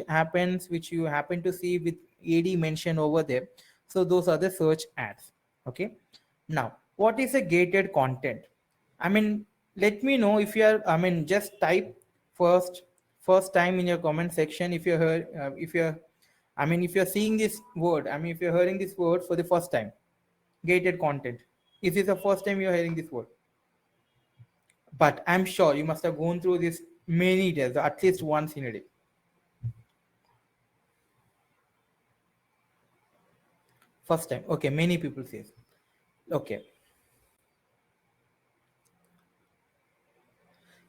you happen to see with AD mentioned over there. So those are the search ads. Okay. Now, what is a gated content? I mean, let me know if you are, I mean, just type first, first time in your comment section if you're heard, if you're, I mean, if you're seeing this word, I mean, if you're hearing this word for the first time, gated content. Is this the first time you're hearing this word? But I'm sure you must have gone through this many days, at least once in a day. First time. Okay, many people say. Okay.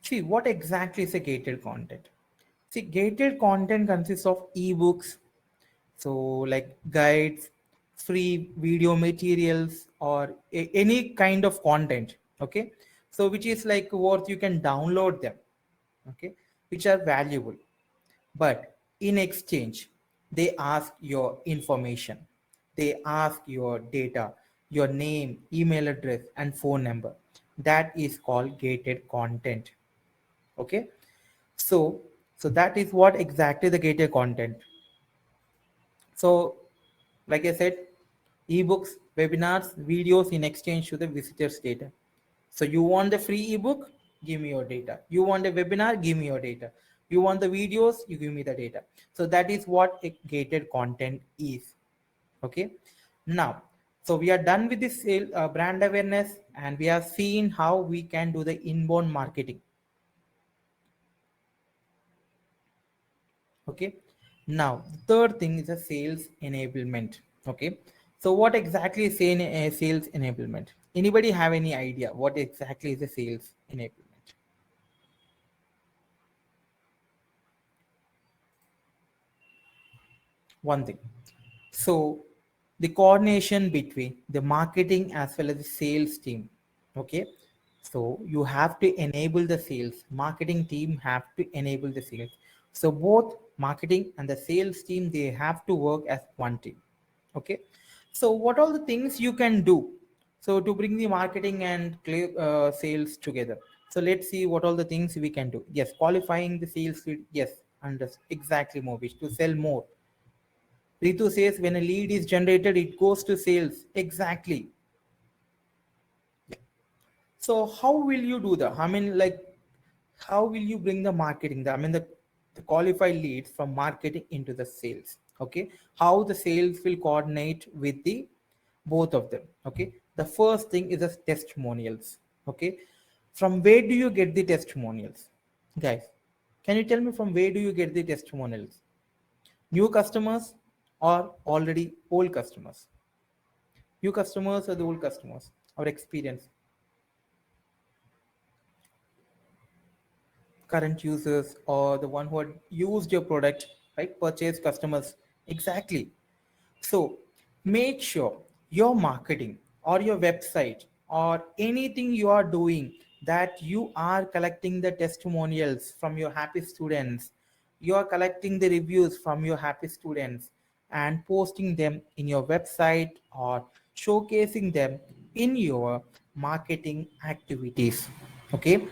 See, what exactly is a gated content? See, gated content consists of ebooks, so like guides, free video materials, or any kind of content. Okay, so which is like worth you can download them. Okay, which are valuable. But in exchange, they ask your information, they ask your data, your name, email address, and phone number. That is called gated content. Okay. So, so that is what exactly the gated content. So, like I said, ebooks, webinars, videos in exchange to the visitor's data. So you want the free ebook? Give me your data. You want a webinar? Give me your data. You want the videos? You give me the data. So that is what a gated content is. Okay. Now, so we are done with this brand awareness, and we have seen how we can do the inbound marketing. Okay. Now, the third thing is a sales enablement. Okay. So what exactly is sales enablement? Anybody have any idea what exactly is a sales enablement? One thing. So the coordination between the marketing as well as the sales team. Okay. So you have to enable the sales. Marketing team have to enable the sales. So both marketing and the sales team, they have to work as one team. Okay. So what all the things you can do? So to bring the marketing and sales together. So let's see what all the things we can do. Yes, qualifying the sales lead. Yes, exactly, Movish, to sell more. Ritu says when a lead is generated, it goes to sales. Exactly. So how will you do that? I mean, like, how will you bring the marketing? The qualified leads from marketing into the sales. Okay, how the sales will coordinate with the both of them. Okay, the first thing is the testimonials. Okay, from where do you get the testimonials, guys? Can you tell me from where do you get the testimonials? New customers or already old customers? New customers or the old customers? Our experience, current users or the one who had used your product, right? Purchase customers. Exactly. So make sure your marketing or your website or anything you are doing, that you are collecting the testimonials from your happy students, you are collecting the reviews from your happy students and posting them in your website or showcasing them in your marketing activities. Okay,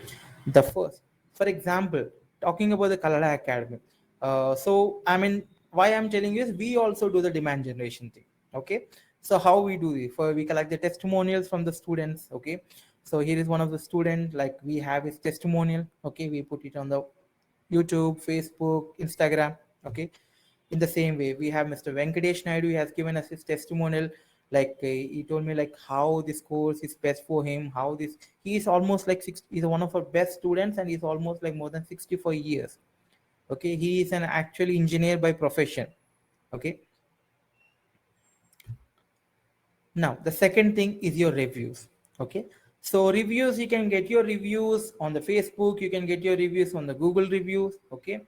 the first, for example, talking about the Kallada Academy. So I mean, why I'm telling you is we also do the demand generation thing. Okay, so how we do it? For we collect the testimonials from the students. Okay, so here is one of the student, like we have his testimonial. Okay, we put it on the YouTube, Facebook, Instagram. Okay, in the same way, we have Mr. Venkatesh Naidu. He has given us his testimonial. Like he told me like how this course is best for him. How this, he is almost like he's one of our best students, and he's almost like more than 64 years. Okay, he is an actually engineer by profession. Okay, now the second thing is your reviews. Okay, so reviews, you can get your reviews on the Facebook, you can get your reviews on the Google reviews. Okay,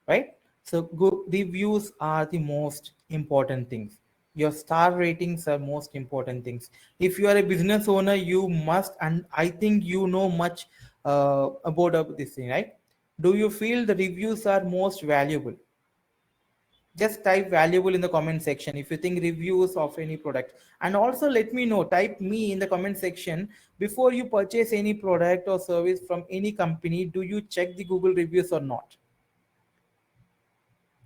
right? So reviews are the most important things. Your star ratings are most important things. If you are a business owner, you must, and I think you know much about this thing, right? Do you feel the reviews are most valuable? Just type valuable in the comment section if you think reviews of any product. And also let me know, type me in the comment section, before you purchase any product or service from any company, do you check the Google reviews or not?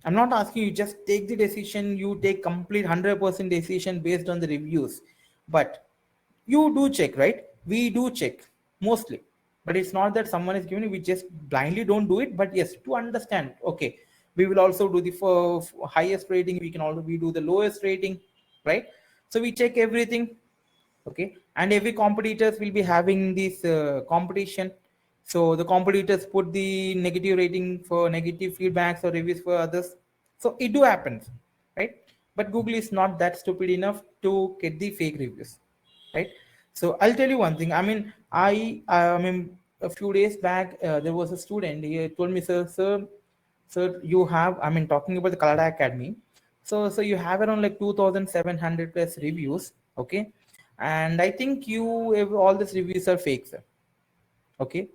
I'm not asking you just take the decision, you take complete 100% decision based on the reviews. But you do check, right? We do check mostly. But it's not that someone is giving it, we just blindly don't do it. But yes, to understand, okay, we will also do the highest rating, we can also we do the lowest rating, right? So we check everything. Okay, and every competitors will be having this competition. So the competitors put the negative rating for negative feedbacks or reviews for others. So it do happens, right? But Google is not that stupid enough to get the fake reviews, right? So I'll tell you one thing. I mean, I mean, a few days back, there was a student. He told me, sir, you have. I mean, talking about the Kallada Academy. So you have around like 2,700 plus reviews. Okay, and I think all these reviews are fake, sir. Okay.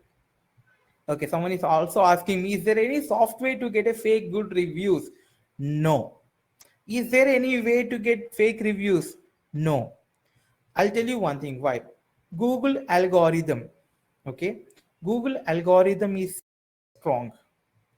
Okay, someone is also asking me, is there any software to get a fake good reviews? No. Is there any way to get fake reviews? No. I'll tell you one thing why. Google algorithm. Okay. Google algorithm is strong.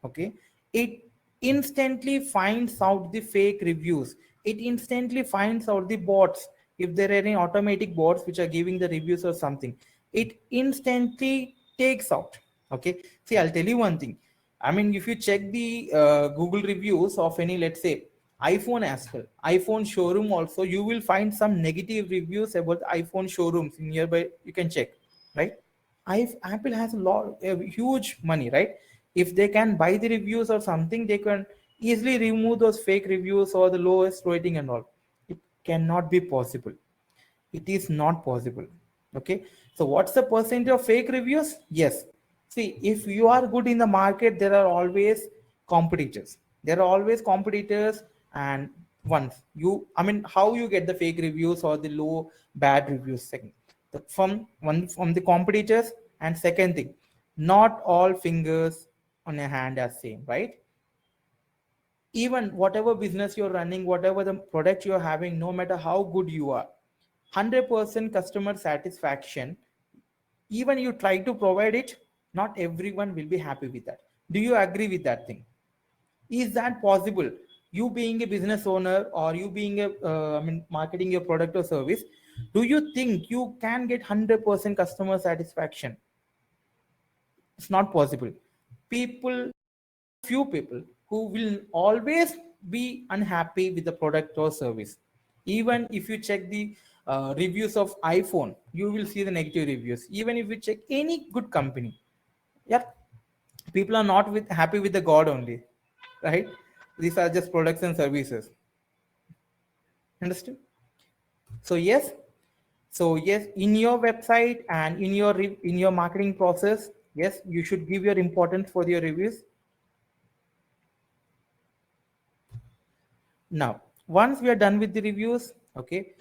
Okay. It instantly finds out the fake reviews. It instantly finds out the bots. If there are any automatic bots which are giving the reviews or something, it instantly takes out. Okay. See, I'll tell you one thing. I mean, if you check the Google reviews of any, let's say, iPhone as well, iPhone showroom also, you will find some negative reviews about iPhone showrooms in nearby. You can check, right? Apple has a huge money, right? If they can buy the reviews or something, they can easily remove those fake reviews or the lowest rating and all. It cannot be possible. It is not possible. Okay, so what's the percentage of fake reviews? Yes, see, if you are good in the market, there are always competitors. There are always competitors. And once you, I mean, how you get the fake reviews or the low bad reviews? Second, from the competitors. And second thing, not all fingers on a hand are same, right? Even whatever business you're running, whatever the product you're having, no matter how good you are, 100% customer satisfaction even you try to provide it, not everyone will be happy with that. Do you agree with that thing? Is that possible? You being a business owner, or you being a marketing your product or service, do you think you can get 100% customer satisfaction? It's not possible. People, few people who will always be unhappy with the product or service. Even if you check the reviews of iPhone, you will see the negative reviews. Even if you check any good company, yeah, people are not happy with the god only, right? These are just products and services. Understood? So yes, so yes, in your website and in your in your marketing process, yes, you should give your importance for your reviews. Now, once we are done with the reviews, okay,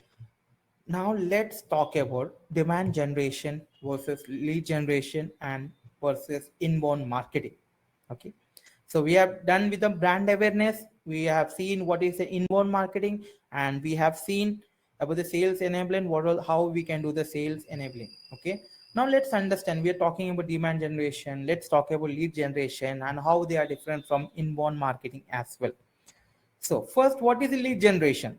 now let's talk about demand generation versus lead generation and versus inbound marketing. Okay. So we have done with the brand awareness. We have seen what is the inbound marketing, and we have seen about the sales enabling, how we can do the sales enabling. Okay. Now let's understand. We are talking about demand generation. Let's talk about lead generation and how they are different from inbound marketing as well. So first, what is the lead generation?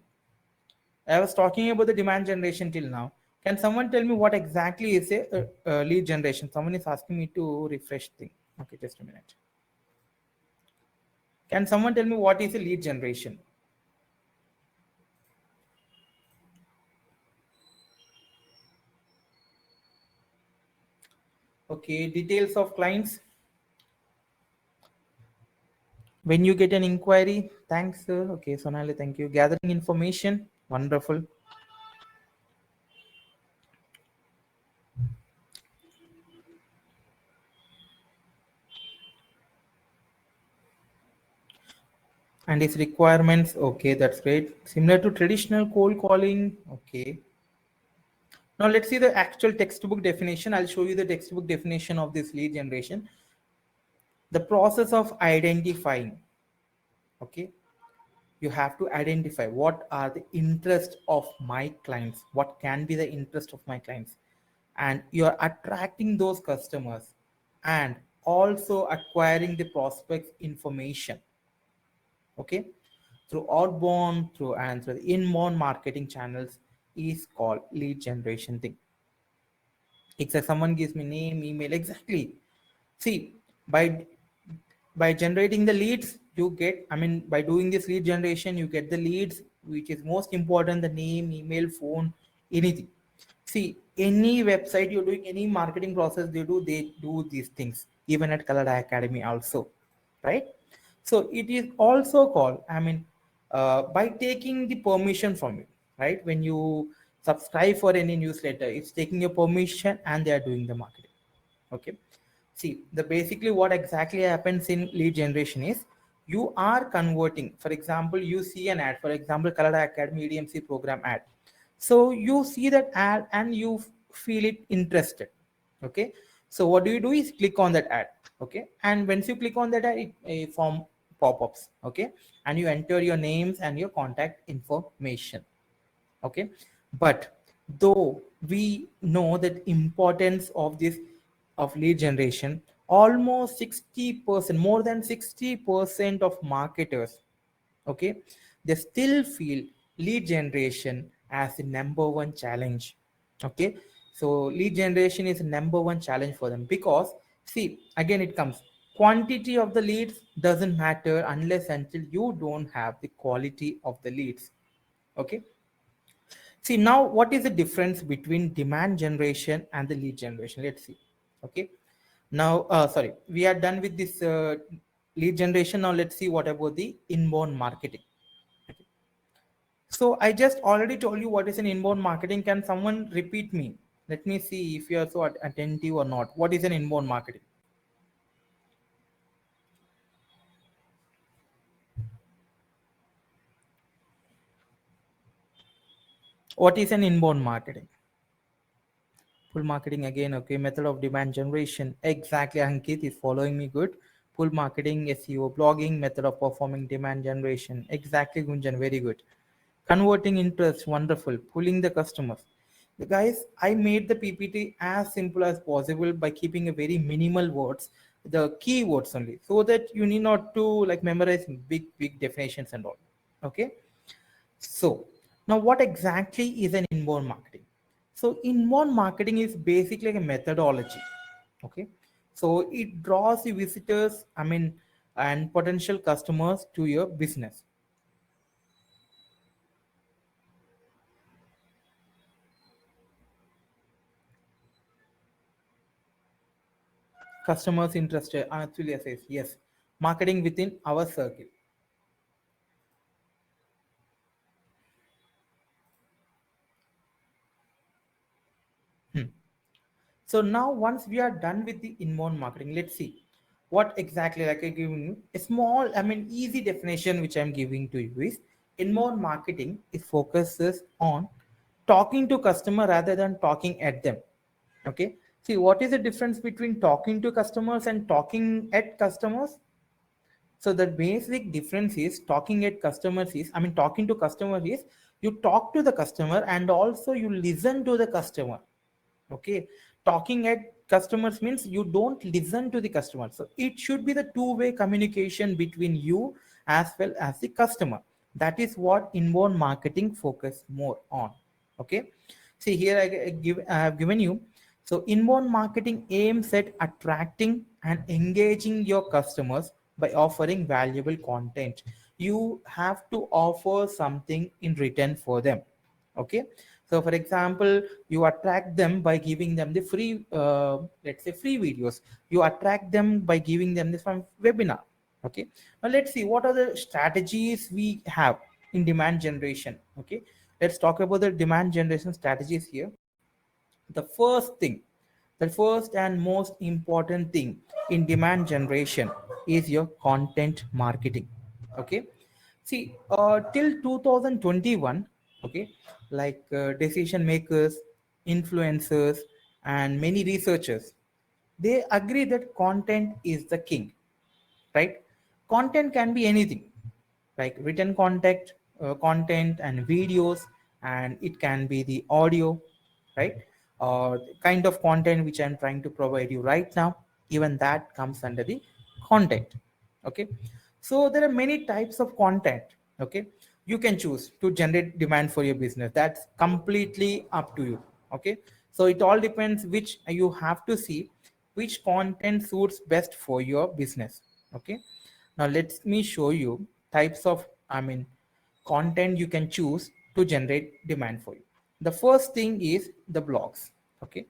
I was talking about the demand generation till now. Can someone tell me what exactly is a lead generation? Someone is asking me to refresh thing. Okay, just a minute. Can someone tell me what is a lead generation? Okay, details of clients. When you get an inquiry, thanks, sir. Okay, Sonali, thank you. Gathering information, wonderful. And its requirements, okay, that's great. Similar to traditional cold calling, okay. Now let's see the actual textbook definition. I'll show you the textbook definition of this lead generation. The process of identifying, okay, you have to identify what are the interests of my clients, what can be the interest of my clients, and you're attracting those customers and also acquiring the prospects information, okay, through outbound, through and through the inbound marketing channels is called lead generation thing. It's like someone gives me name, email, exactly. See, by generating the leads, you get, by doing this lead generation, you get the leads, which is most important, the name, email, phone, anything. See, any website you're doing, any marketing process they do these things, even at Kallada Academy also, right? So it is also called, by taking the permission from you, right? When you subscribe for any newsletter, it's taking your permission and they are doing the marketing. Okay. See, the basically what exactly happens in lead generation is you are converting. For example, you see an ad, for example, Kallada Academy EDMC program ad. So you see that ad and you feel it interested. Okay. So what do you do is click on that ad. Okay. And once you click on that ad, a form pop-ups. Okay. And you enter your names and your contact information. Okay. But though we know that importance of this of lead generation, almost 60%, more than 60% of marketers, okay, they still feel lead generation as the number one challenge. Okay. So lead generation is number one challenge for them, because see, again it comes, quantity of the leads doesn't matter unless until you don't have the quality of the leads. Okay. See, now what is the difference between demand generation and the lead generation? Let's see. Okay. Now, sorry, we are done with this lead generation. Now let's see what about the inbound marketing. Okay. So I just already told you what is an inbound marketing. Can someone repeat me? Let me see if you are so attentive or not. What is an inbound marketing? What is an inbound marketing? Pull marketing again, okay. Method of demand generation. Exactly, Ankit is following me good. Pull marketing, SEO, blogging, method of performing demand generation. Exactly, Gunjan, very good. Converting interest, wonderful. Pulling the customers. Guys, I made the PPT as simple as possible by keeping a very minimal words, the keywords only, so that you need not to like memorize big definitions and all. Okay. So now what exactly is an inbound marketing? So inbound marketing is basically like a methodology. Okay. So it draws the visitors, and potential customers to your business. Customers interested, actually says yes, marketing within our circle. Hmm. So now once we are done with the inbound marketing, let's see what exactly, like I giving you a small, easy definition which I'm giving to you is inbound marketing is focuses on talking to customer rather than talking at them. Okay. See, what is the difference between talking to customers and talking at customers? So the basic difference is talking at customers is, talking to customers is you talk to the customer and also you listen to the customer. Okay. Talking at customers means you don't listen to the customer. So it should be the two-way communication between you as well as the customer. That is what inbound marketing focus more on. Okay. See here I have given you. So inbound marketing aims at attracting and engaging your customers by offering valuable content. You have to offer something in return for them. Okay. So for example, you attract them by giving them the free, let's say free videos. You attract them by giving them this one webinar. Okay. Now let's see what are the strategies we have in demand generation. Okay. Let's talk about the demand generation strategies here. The first thing, the first and most important thing in demand generation is your content marketing. Okay. See, till 2021, okay, like decision makers, influencers, and many researchers, they agree that content is the king, right? Content can be anything, like written content and videos, and it can be the audio, right? Or kind of content which I'm trying to provide you right now, even that comes under the content. Okay. So there are many types of content. Okay. You can choose to generate demand for your business. That's completely up to you. Okay. So it all depends which you have to see which content suits best for your business. Okay. Now let me show you types of, content you can choose to generate demand for you. The first thing is the blogs. Okay.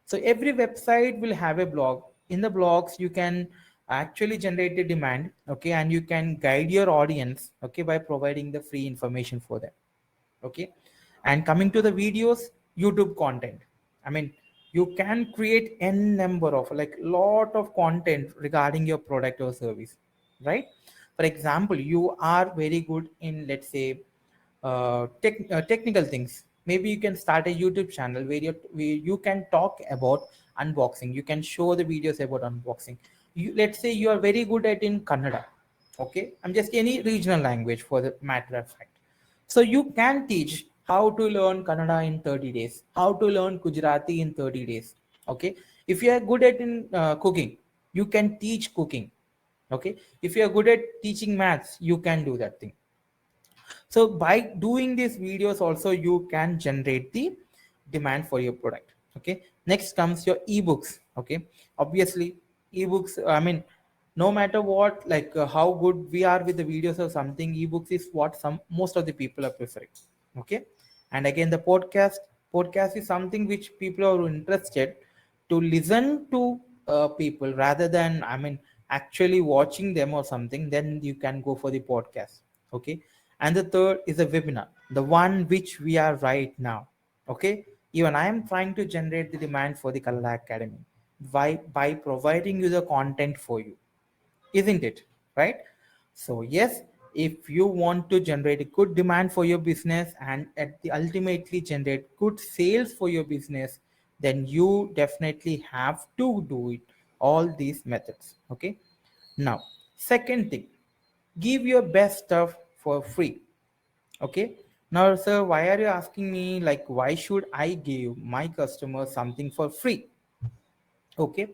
So every website will have a blog. In the blogs, you can actually generate the demand. Okay. And you can guide your audience. Okay. By providing the free information for them. Okay. And coming to the videos, YouTube content. I mean, you can create n number of like lot of content regarding your product or service, right? For example, you are very good in, let's say, technical things. Maybe you can start a YouTube channel where you can talk about unboxing. You can show the videos about unboxing. Let's say you are very good at in Kannada. Okay. I'm just any regional language for the matter of fact. So you can teach how to learn Kannada in 30 days, how to learn Gujarati in 30 days. Okay. If you are good at in cooking, you can teach cooking. Okay. If you are good at teaching maths, you can do that thing. So by doing these videos also you can generate the demand for your product. Okay. Next comes your ebooks. Okay. Obviously ebooks, no matter what, like how good we are with the videos or something, ebooks is what some most of the people are preferring. Okay. And again, the podcast is something which people are interested to listen to people rather than, actually watching them or something. Then you can go for the podcast. Okay. And the third is a webinar, the one which we are right now. Okay. Even I am trying to generate the demand for the Kallada Academy by providing you the content for you, isn't it? Right? So yes, if you want to generate a good demand for your business and at the ultimately generate good sales for your business, then you definitely have to do it all these methods. Okay. Now, second thing, give your best stuff for free. Okay. Now, sir, why are you asking me, like, why should I give my customers something for free? Okay,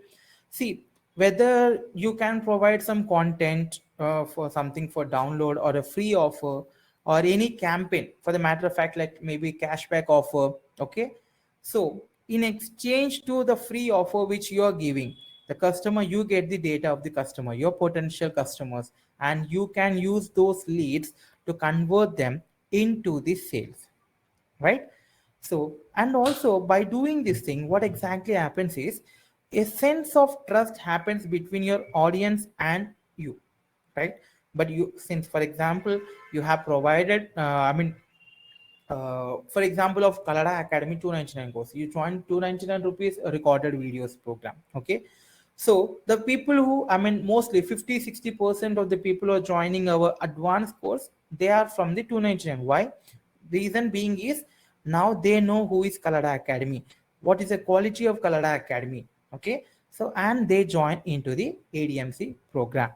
see, whether you can provide some content for something for download, or a free offer, or any campaign for the matter of fact, like maybe cashback offer. Okay, so in exchange to the free offer which you are giving the customer, you get the data of the customer, your potential customers, and you can use those leads to convert them into the sales, right? So, and also by doing this thing, what exactly happens is a sense of trust happens between your audience and you, right? But you, since for example you have provided for example of Kallada Academy 299 course, you join 299 rupees a recorded videos program. Okay, so the people who, mostly 50-60% of the people who are joining our advanced course, they are from the 299. Why? Reason being is now they know who is Kallada Academy, what is the quality of Kallada Academy. Okay, so and they join into the ADMC program.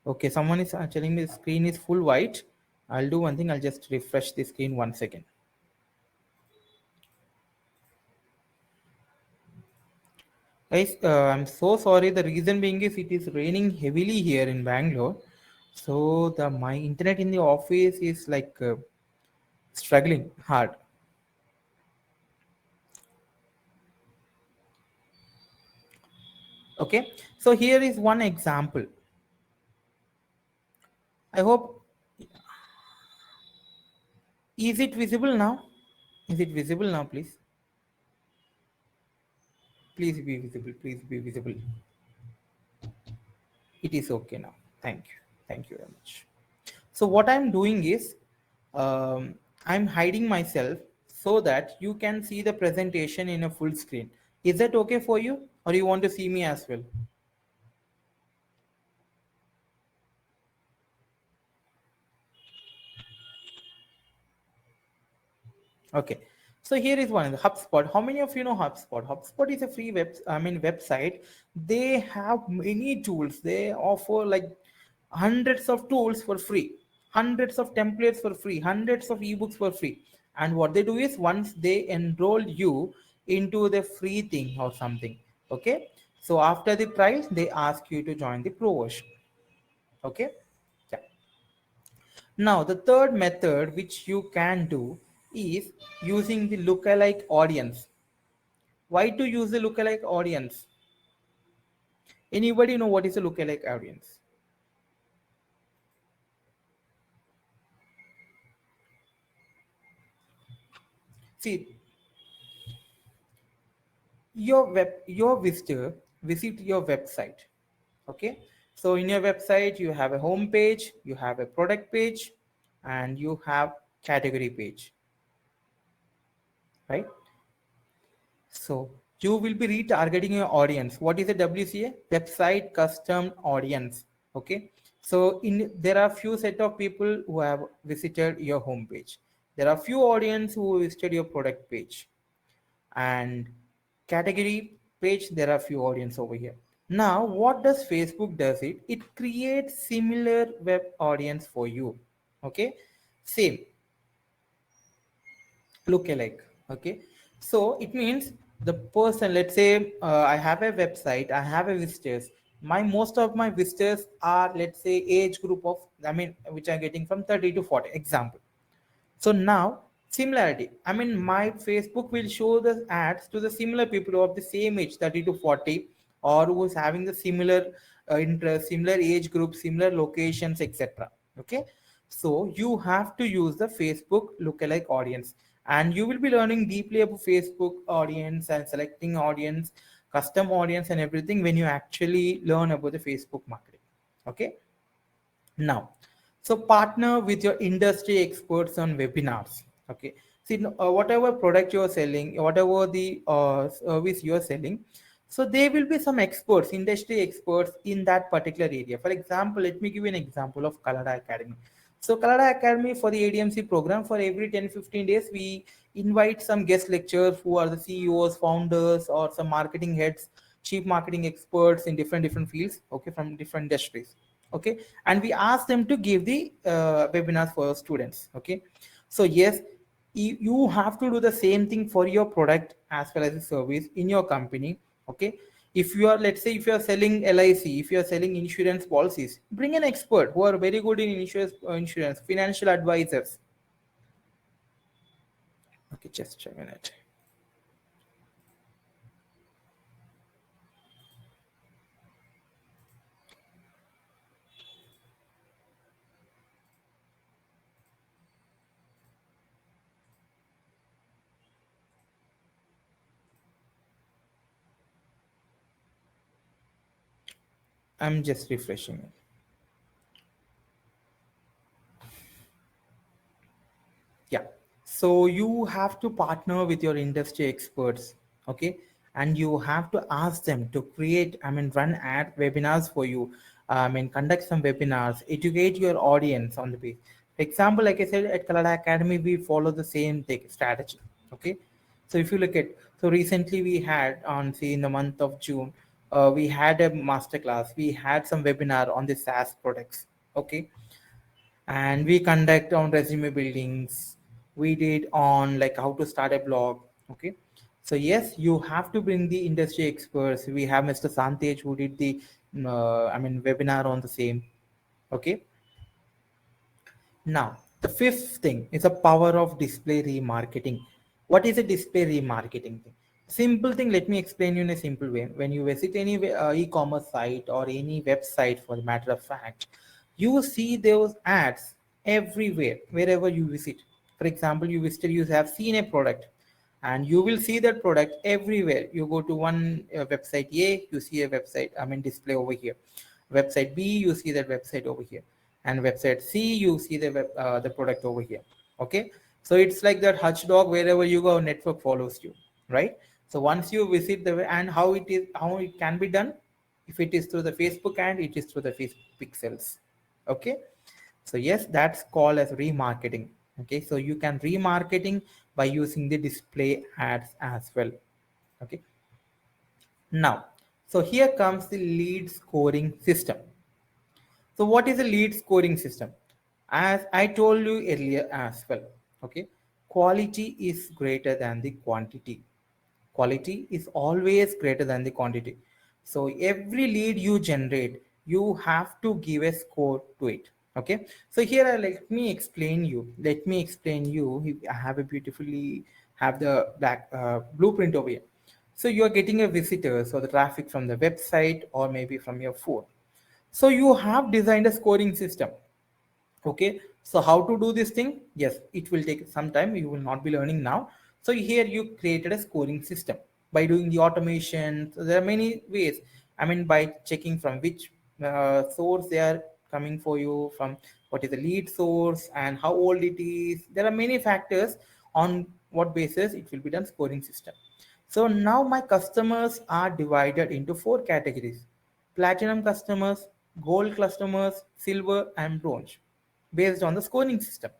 Okay, someone is telling me the screen is full white. I'll do one thing, I'll just refresh the screen 1 second. Guys, I'm so sorry. The reason being is it is raining heavily here in Bangalore. So the my internet in the office is like struggling hard. Okay, so here is one example. I hope, is it visible now? Is it visible now, please? Please be visible. Please be visible. It is okay now. Thank you. Thank you very much. So what I'm doing is I'm hiding myself so that you can see the presentation in a full screen. Is that okay for you, or you want to see me as well? Okay. So here is one, the HubSpot. How many of you know HubSpot? HubSpot is a free website. They have many tools. They offer like hundreds of tools for free, hundreds of templates for free, hundreds of ebooks for free. And what they do is once they enroll you into the free thing or something, okay? So after the price, they ask you to join the pro version. Okay. Yeah. Now, the third method which you can do is using the lookalike audience. Why to use the lookalike audience? Anybody know what is a lookalike audience? See, your visitor visit your website. Okay, so in your website you have a home page, you have a product page, and you have category page, right? So you will be retargeting your audience. What is a WCA? Website custom audience. Okay. So in there are few set of people who have visited your homepage. There are few audience who visited your product page, and category page. There are few audience over here. Now, what does Facebook does it? It creates similar web audience for you. Okay. Same look alike. Okay, so it means the person, let's say I have a website, I have a visitors, my most of my visitors are, let's say, age group of, which I'm getting from 30 to 40 example. So now similarity, my Facebook will show the ads to the similar people who of the same age, 30 to 40, or who is having the similar interest, similar age group, similar locations, etc. Okay, so you have to use the Facebook lookalike audience, and you will be learning deeply about Facebook audience and selecting audience, custom audience, and everything when you actually learn about the Facebook marketing. Okay, now, so partner with your industry experts on webinars. Okay, see, whatever product you are selling, whatever the service you are selling, so there will be some experts, industry experts in that particular area. For example, let me give you an example of Kallada Academy. So Kallada Academy, for the ADMC program, for every 10-15 days, we invite some guest lecturers who are the CEOs, founders, or some marketing heads, chief marketing experts in different fields. Okay, from different industries. Okay, and we ask them to give the webinars for students. Okay, so yes, you have to do the same thing for your product as well as the service in your company. Okay, if you are, let's say if you are selling LIC, if you are selling insurance policies, bring an expert who are very good in insurance financial advisors. Okay, just a minute. I'm just refreshing it. Yeah. So you have to partner with your industry experts, okay? And you have to ask them to create, I mean, run ad webinars for you. I mean, conduct some webinars, educate your audience on the page. For example, like I said, at Kallada Academy, we follow the same strategy, okay? So if you look at, so recently we had on, say, in the month of June, we had a masterclass. We had some webinar on the SaaS products, okay? And we conduct on resume buildings, we did on like how to start a blog. Okay, so yes, you have to bring the industry experts. We have Mr. Santej who did the I mean webinar on the same. Okay, now, the fifth thing is the power of display remarketing. What is a display remarketing thing? Simple thing, let me explain you in a simple way. When you visit any e-commerce site or any website for the matter of fact, you see those ads everywhere, wherever you visit. For example, you visited, you have seen a product and you will see that product everywhere. You go to one website A, you see a website, I mean display over here. Website B, you see that website over here, and website C, you see the product over here. Okay, so it's like that hutch dog, wherever you go, network follows you, right? So once you visit and how it can be done, if it is through the Facebook and it is through the Facebook pixels. Okay, so yes, that's called as remarketing. Okay, so you can remarketing by using the display ads as well. Okay, now, so here comes the lead scoring system. So what is a lead scoring system? As I told you earlier as well, okay, quality is greater than the quantity. Quality is always greater than the quantity. So every lead you generate, you have to give a score to it. Okay, so here let me explain you. Let me explain you. I have a beautifully have the black blueprint over here. So you are getting a visitor, so the traffic from the website or maybe from your phone. So you have designed a scoring system. Okay, so how to do this thing? Yes, it will take some time, you will not be learning now. So here you created a scoring system by doing the automation. So there are many ways, I mean by checking from which source they are coming for you, from what is the lead source and how old it is. There are many factors on what basis it will be done scoring system. So now my customers are divided into four categories: platinum customers, gold customers, silver, and bronze, based on the scoring system.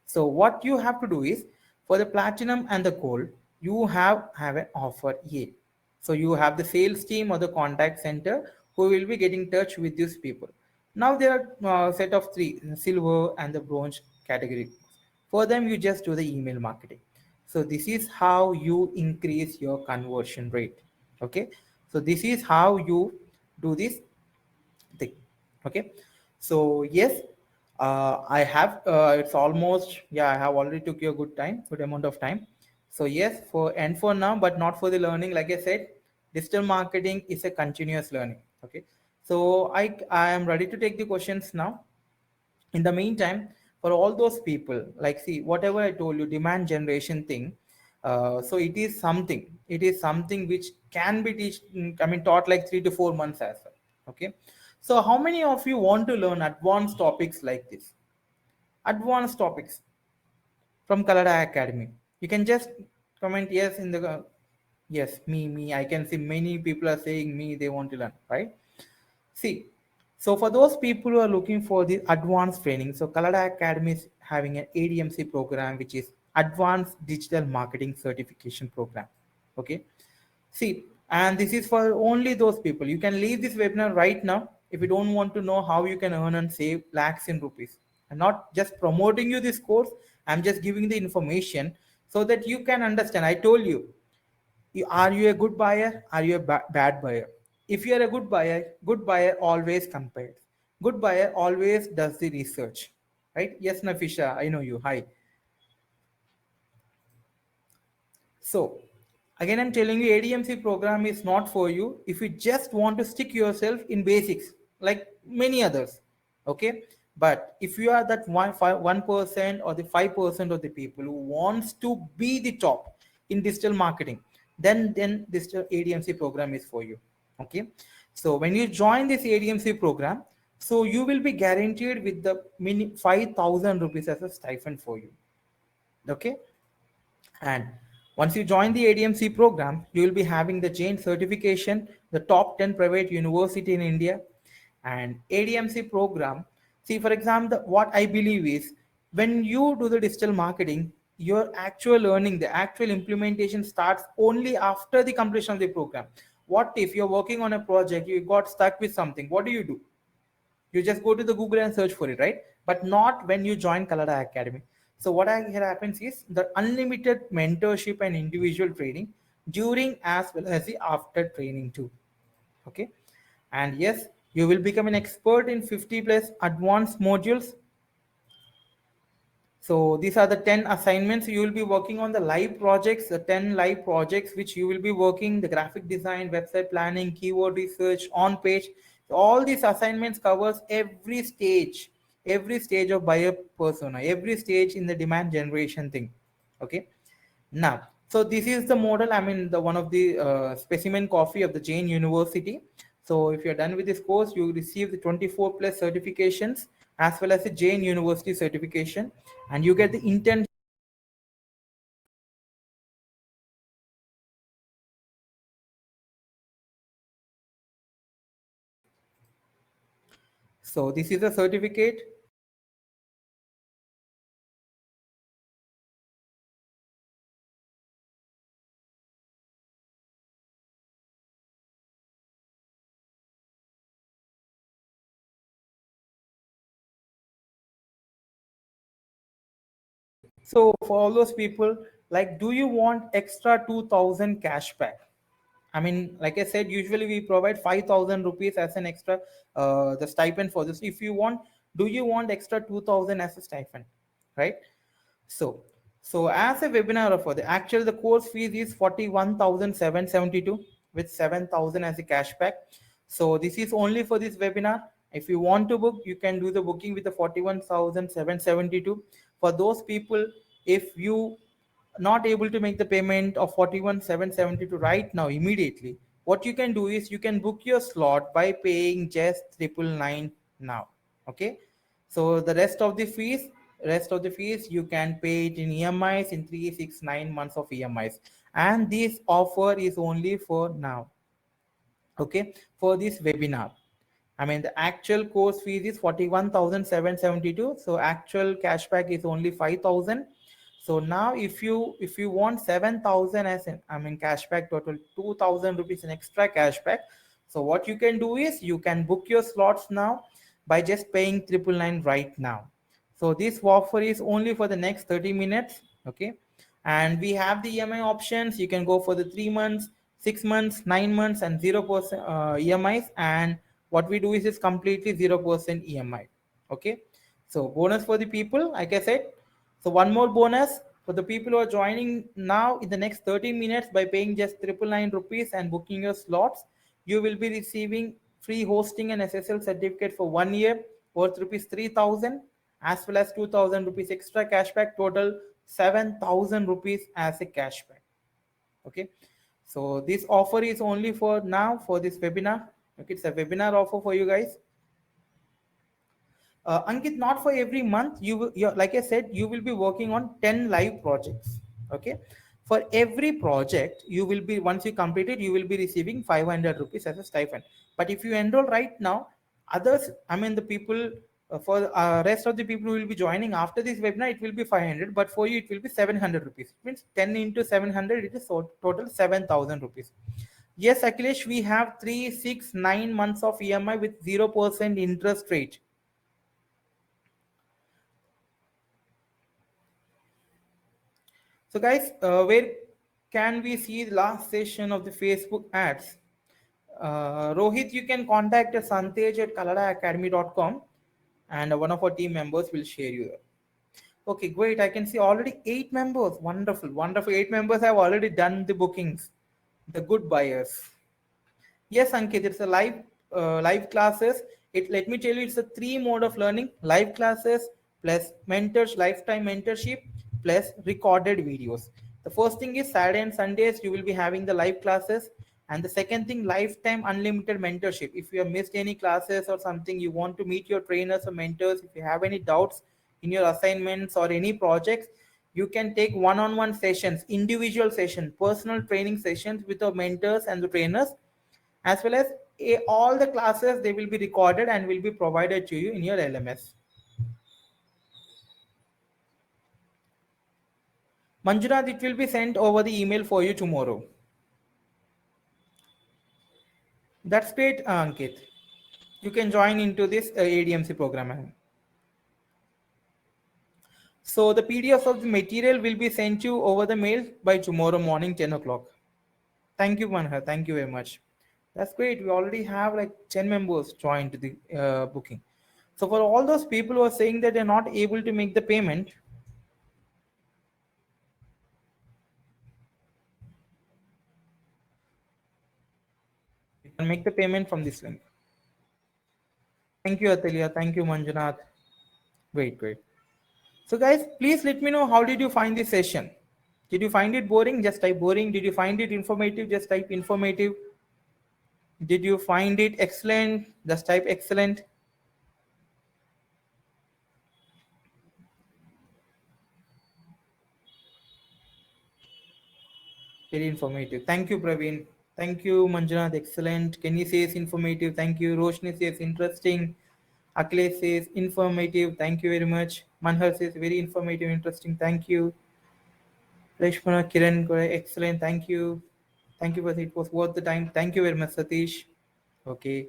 So what you have to do is, for the platinum and the gold, you have an offer A. So you have the sales team or the contact center who will be getting in touch with these people. Now there are set of three, silver and the bronze category. For them, you just do the email marketing. So this is how you increase your conversion rate. Okay, so this is how you do this thing. Okay, so yes, I have it's almost, yeah, I have already took you a good amount of time. So yes, for now, but not for the learning. Like I said, digital marketing is a continuous learning. Okay, so I am ready to take the questions now. In the meantime, for all those people, like, see, whatever I told you, demand generation thing, so it is something which can be taught like 3 to 4 months as well. Okay, so how many of you want to learn advanced topics like this? Advanced topics from Kallada Academy. You can just comment yes in the yes, me. I can see many people are saying me, they want to learn, right? See, so for those people who are looking for the advanced training, so Kallada Academy is having an ADMC program, which is Advanced Digital Marketing Certification Program. Okay. See, and this is for only those people. You can leave this webinar right now. if you don't want to know how you can earn and save lakhs in rupees. I'm not just promoting you this course, I'm just giving the information so that you can understand. I told you, are you a good buyer? Are you a bad buyer? If you are a good buyer always compares. Good buyer always does the research, right? Yes, Nafisha, I know you. Hi. So, again, I'm telling you, ADMC program is not for you if you just want to stick yourself in basics, like many others. Okay, but if you are that 1% or the 5% of the people who wants to be the top in digital marketing, then this ADMC program is for you. Okay, so when you join this ADMC program, so you will be guaranteed with the 5,000 rupees as a stipend for you. Okay, and once you join the ADMC program, you will be having the Jane certification, the top 10 private university in India, and ADMC program. See, for example, what I believe is when you do the digital marketing, your actual learning, the actual implementation starts only after the completion of the program. What if you're working on a project, you got stuck with something? What do? You just go to the Google and search for it, right? But not when you join Kallada Academy. So what here happens is the unlimited mentorship and individual training during as well as the after training too. Okay, and yes, you will become an expert in 50 plus advanced modules. So these are the 10 assignments you will be working on, the live projects, the 10 live projects which you will be working, the graphic design, website planning, keyword research, on page. All these assignments covers every stage of buyer persona, every stage in the demand generation thing. Okay. Now, so this is the model. I mean, the one of the specimen copy of the Jane University. So if you're done with this course, you receive the 24 plus certifications as well as the Jane University certification, and you get the intern. So this is a certificate. So for all those people, like, do you want extra 2,000 cashback? I mean, like I said, usually we provide 5,000 rupees as an extra, the stipend for this. If you want, do you want extra 2,000 as a stipend, right? So, so as a webinar offer, the course fees is 41,772 with 7,000 as a cashback. So this is only for this webinar. If you want to book, you can do the booking with the 41,772. For those people, if you not able to make the payment of 41,772 right now immediately, what you can do is you can book your slot by paying just 999 now. Okay, so the rest of the fees you can pay it in EMIs in 3, 6, 9 months of EMIs, and this offer is only for now. Okay, for this webinar, I mean, the actual course fees is 41,772. So actual cashback is only 5,000. So now if you want 7,000 as an, I mean, cashback total 2,000 rupees in extra cashback. So what you can do is you can book your slots now by just paying 999 right now. So this offer is only for the next 30 minutes. Okay, and we have the EMI options. You can go for the 3 months, 6 months, 9 months, and 0% EMIs. And what we do is completely 0% EMI. Okay, so bonus for the people, like I said. So one more bonus for the people who are joining now in the next 30 minutes by paying just 999 rupees and booking your slots, you will be receiving free hosting and SSL certificate for 1 year worth rupees 3,000, as well as 2,000 rupees extra cashback, total 7,000 rupees as a cashback. Okay, so this offer is only for now for this webinar. Okay, it's a webinar offer for you guys. Ankit, not for every month. Like I said, you will be working on 10 live projects. Okay, for every project, you will be, once you complete it, you will be receiving 500 rupees as a stipend. But if you enroll right now, others, I mean, the people for rest of the people who will be joining after this webinar, it will be 500. But for you, it will be 700 rupees. It means 10 into 700, it is total 7,000 rupees. Yes, Akhilesh, we have 3, 6, 9 months of EMI with 0% interest rate. So, guys, where can we see the last session of the Facebook ads? Rohit, you can contact us Santej at kalladaacademy.com and one of our team members will share you. Okay, great. I can see already 8 members. Wonderful, wonderful. 8 members have already done the bookings. The good buyers. Yes, Ankit, it's a live classes. It let me tell you, it's a three mode of learning: live classes plus mentors, lifetime mentorship plus recorded videos. The first thing is Saturday and Sundays you will be having the live classes, and the second thing, lifetime unlimited mentorship. If you have missed any classes or something, you want to meet your trainers or mentors. If you have any doubts in your assignments or any projects, you can take one-on-one sessions, individual session, personal training sessions with the mentors and the trainers, as well as all the classes they will be recorded and will be provided to you in your LMS. Manjunath, it will be sent over the email for you tomorrow. That's great, Ankit. You can join into this ADMC program. So the PDF of the material will be sent you over the mail by tomorrow morning 10 o'clock. Thank you, Manha. Thank you very much. That's great. We already have like 10 members joined the booking. So for all those people who are saying that they're not able to make the payment, you can make the payment from this link. Thank you, Atelia. Thank you, Manjunath. Great, great. So, guys, please let me know how did you find this session? Did you find it boring? Just type boring. Did you find it informative? Just type informative. Did you find it excellent? Just type excellent. Very informative. Thank you, Praveen. Thank you, Manjunath. Excellent. Kenny says informative. Thank you. Roshni says interesting. Akhilesh says informative. Thank you very much. Manhar says very informative, interesting. Thank you. Reshmana Kiran, excellent. Thank you. Thank you for it was worth the time. Thank you very much, Satish. Okay.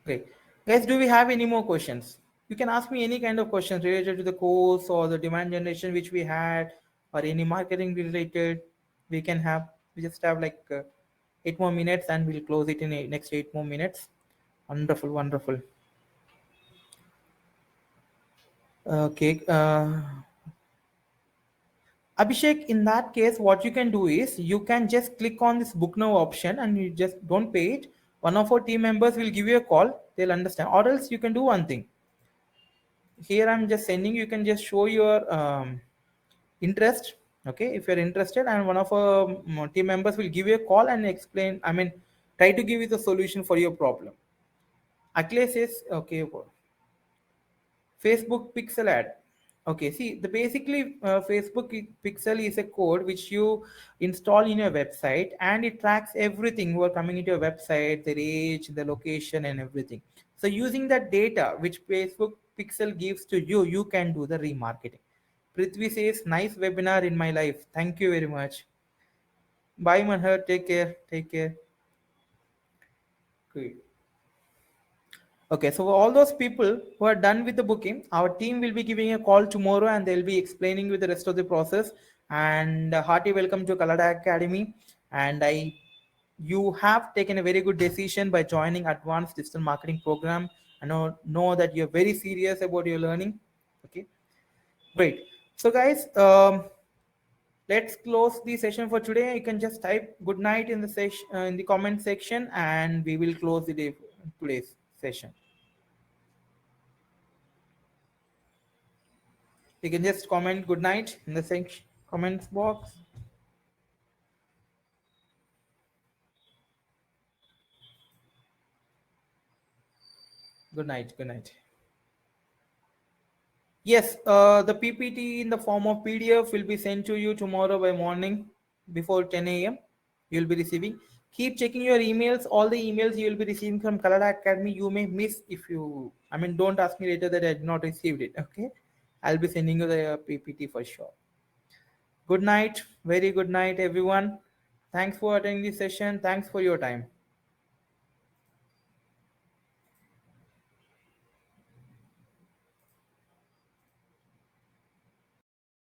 Great. Guys, do we have any more questions? You can ask me any kind of questions related to the course or the demand generation which we had, or any marketing related. We can have, we just have like 8 more minutes and we'll close it in the next 8 more minutes. Wonderful, wonderful. Okay. Abhishek, in that case, what you can do is you can just click on this book now option and you just don't pay it. One of our team members will give you a call. They'll understand. Or else you can do one thing. Here I'm just sending, you can just show your interest. Okay, if you're interested, and one of our team members will give you a call and explain, I mean, try to give you the solution for your problem. Akhilesh says, okay, Facebook pixel ad. Okay, see, the basically Facebook pixel is a code which you install in your website, and it tracks everything who are coming into your website, their age, the location, and everything. So using that data which Facebook pixel gives to you, you can do the remarketing. Prithvi says, nice webinar in my life. Thank you very much. Bye, Manhar. Take care. Take care. Great. Okay, so for all those people who are done with the booking, our team will be giving a call tomorrow and they'll be explaining with the rest of the process. And hearty welcome to Kallada Academy. And you have taken a very good decision by joining Advanced Digital Marketing Program. I know that you're very serious about your learning. Okay, great. So guys, let's close the session for today. You can just type good night in the session in the comment section, and we will close the day today's session. You can just comment good night in the section comments box. Good night. Good night. Yes, the PPT in the form of PDF will be sent to you tomorrow by morning before 10 a.m. You'll be receiving. Keep checking your emails. All the emails you will be receiving from Kallada Academy, you may miss if you, I mean, don't ask me later that I did not received it. Okay. I'll be sending you the PPT for sure. Good night. Very good night, everyone. Thanks for attending this session. Thanks for your time.